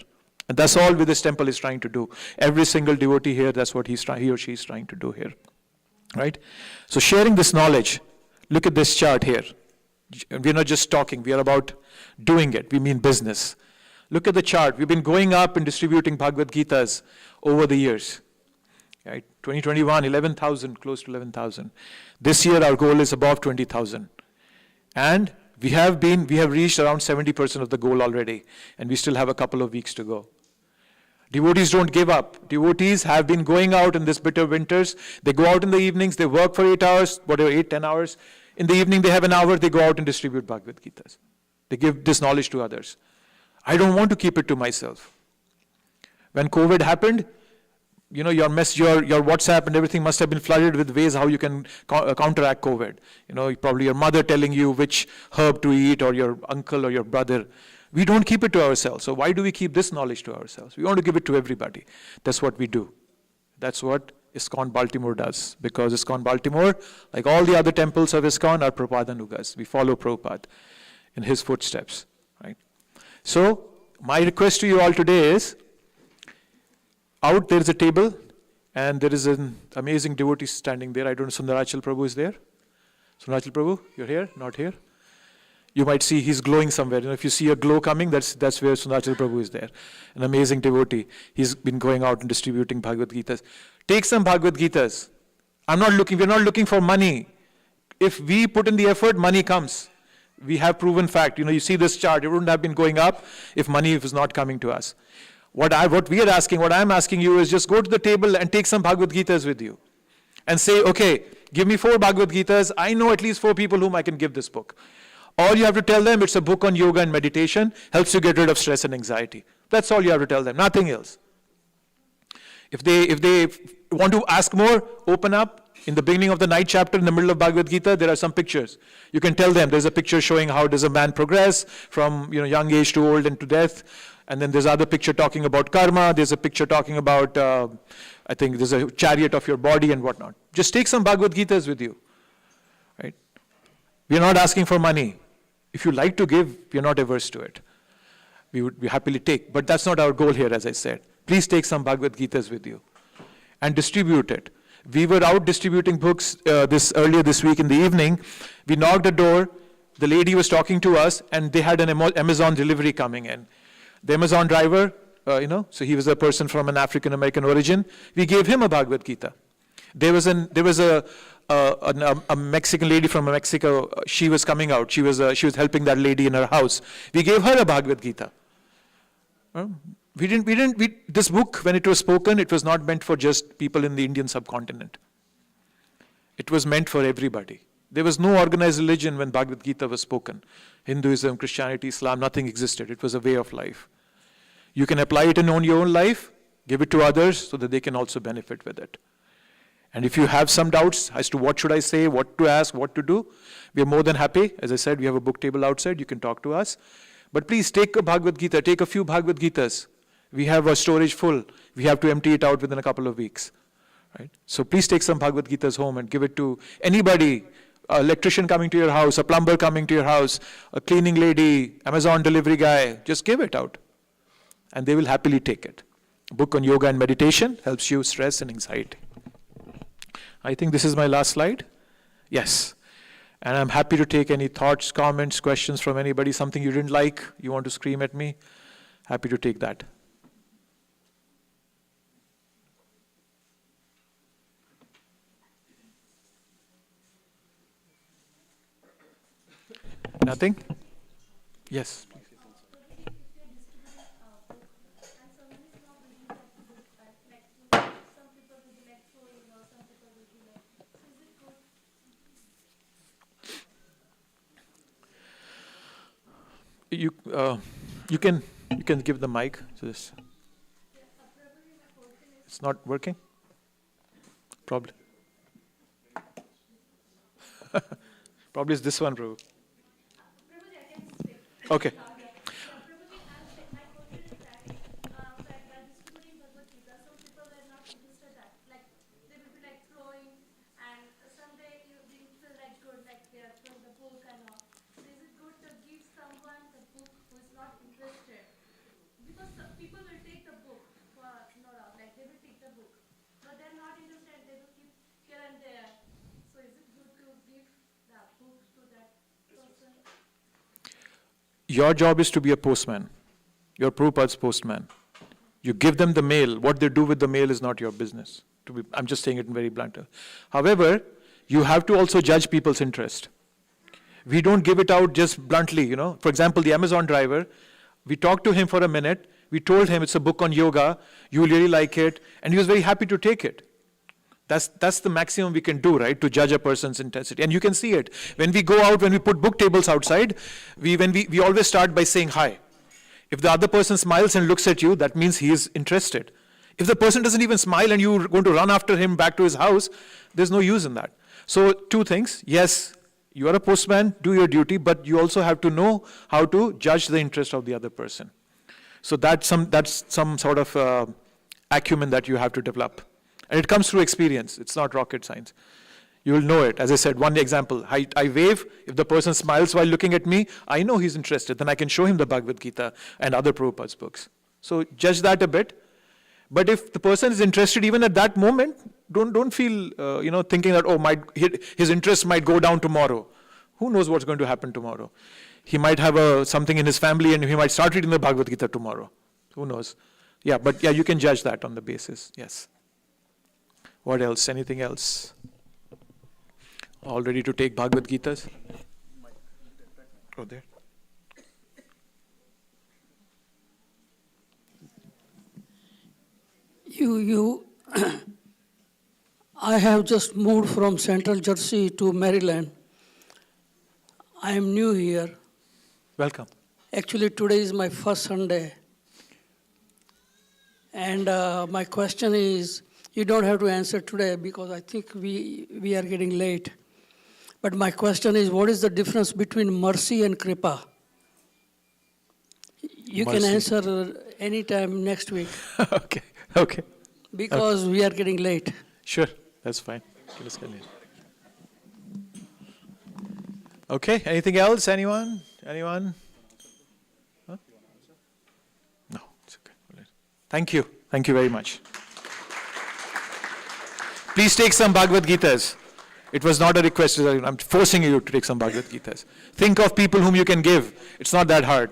And that's all this temple is trying to do. Every single devotee here, that's what he or she is trying to do here. Right? So sharing this knowledge, look at this chart here. We're not just talking, we are about doing it. We mean business. Look at the chart. We've been going up and distributing Bhagavad Gitas over the years. Right? 2021, 11,000, close to 11,000. This year our goal is above 20,000. And we have reached around 70% of the goal already. And we still have a couple of weeks to go. Devotees don't give up. Devotees have been going out in this bitter winters. They go out in the evenings, they work for 8 hours, whatever, 8, 10 hours. In the evening, they have an hour, they go out and distribute Bhagavad Gitas. They give this knowledge to others. I don't want to keep it to myself. When COVID happened, you know, your WhatsApp and everything must have been flooded with ways how you can counteract COVID. You know, probably your mother telling you which herb to eat, or your uncle or your brother. We don't keep it to ourselves. So why do we keep this knowledge to ourselves? We want to give it to everybody. That's what we do. That's what ISKCON Baltimore does. Because ISKCON Baltimore, like all the other temples of ISKCON, are Prabhupada-nugas. We follow Prabhupada in his footsteps. Right? So my request to you all today is, out there is a table, and there is an amazing devotee standing there. I don't know, Sundarachal Prabhu is there? Sundarachal Prabhu, you're here? Not here? You might see he's glowing somewhere. You know, if you see a glow coming, that's where Sundarachal Prabhu is there. An amazing devotee. He's been going out and distributing Bhagavad Gitas. Take some Bhagavad Gitas. We're not looking for money. If we put in the effort, money comes. We have proven fact. You know, you see this chart, it wouldn't have been going up if money was not coming to us. What I'm asking you is just go to the table and take some Bhagavad Gitas with you. And say, okay, give me 4 Bhagavad Gitas. I know at least 4 people whom I can give this book. All you have to tell them, it's a book on yoga and meditation, helps you get rid of stress and anxiety. That's all you have to tell them, nothing else. If they want to ask more, open up. In the beginning of the 9th chapter, in the middle of Bhagavad Gita, there are some pictures. You can tell them, there's a picture showing how does a man progress from young age to old and to death. And then there's other picture talking about karma. There's a picture talking about, I think there's a chariot of your body and whatnot. Just take some Bhagavad Gitas with you. Right? We are not asking for money. If you like to give, we are not averse to it. We would happily take. But that's not our goal here, as I said. Please take some Bhagavad Gitas with you and distribute it. We were out distributing books earlier this week in the evening. We knocked the door. The lady was talking to us, and they had an Amazon delivery coming in. The Amazon driver, so he was a person from an African American origin. We gave him a Bhagavad Gita. There was a Mexican lady from Mexico. She was coming out. She was helping that lady in her house. We gave her a Bhagavad Gita. This book, when it was spoken, it was not meant for just people in the Indian subcontinent. It was meant for everybody. There was no organized religion when Bhagavad Gita was spoken. Hinduism, Christianity, Islam, nothing existed. It was a way of life. You can apply it in your own life, give it to others so that they can also benefit with it. And if you have some doubts as to what should I say, what to ask, what to do, we are more than happy. As I said, we have a book table outside. You can talk to us. But please take a Bhagavad Gita, take a few Bhagavad Gitas. We have our storage full. We have to empty it out within a couple of weeks. Right? So please take some Bhagavad Gitas home and give it to anybody. An electrician coming to your house, a plumber coming to your house, a cleaning lady, Amazon delivery guy. Just give it out. And they will happily take it. A book on yoga and meditation helps you stress and anxiety. I think this is my last slide. Yes. And I'm happy to take any thoughts, comments, questions from anybody. Something you didn't like, you want to scream at me. Happy to take that. Nothing? Yes. You can give the mic to this. It's not working? Probably. Probably it's this one, Prabhu. Okay. Your job is to be a postman. You're Prabhupada's postman. You give them the mail. What they do with the mail is not your business. I'm just saying it in very blunt terms. However, you have to also judge people's interest. We don't give it out just bluntly, For example, the Amazon driver, we talked to him for a minute. We told him it's a book on yoga, you will really like it, and he was very happy to take it. That's the maximum we can do, right, to judge a person's intensity. And you can see it. When we go out, when we put book tables outside, we always start by saying hi. If the other person smiles and looks at you, that means he is interested. If the person doesn't even smile and you're going to run after him back to his house, there's no use in that. So 2 things. Yes, you are a postman, do your duty, but you also have to know how to judge the interest of the other person. So that's some sort of acumen that you have to develop. And it comes through experience. It's not rocket science. You will know it. As I said, one example, I wave. If the person smiles while looking at me, I know he's interested. Then I can show him the Bhagavad Gita and other Prabhupada's books. So judge that a bit. But if the person is interested even at that moment, don't feel, thinking that, his interest might go down tomorrow. Who knows what's going to happen tomorrow? He might have something in his family and he might start reading the Bhagavad Gita tomorrow. Who knows? Yeah, but you can judge that on the basis. Yes. What else? Anything else? All ready to take Bhagavad Gitas? Go there. I have just moved from Central Jersey to Maryland. I am new here. Welcome. Actually, today is my first Sunday. And my question is, you don't have to answer today because I think we are getting late. But my question is, what is the difference between mercy and kripa? You Mercy. can answer anytime next week Okay. because we are getting late. Sure, that's fine. Okay, anything else? Anyone? Huh? No, it's okay. Thank you. Thank you very much. Please take some Bhagavad Gitas. It was not a request. I'm forcing you to take some Bhagavad Gitas. Think of people whom you can give. It's not that hard.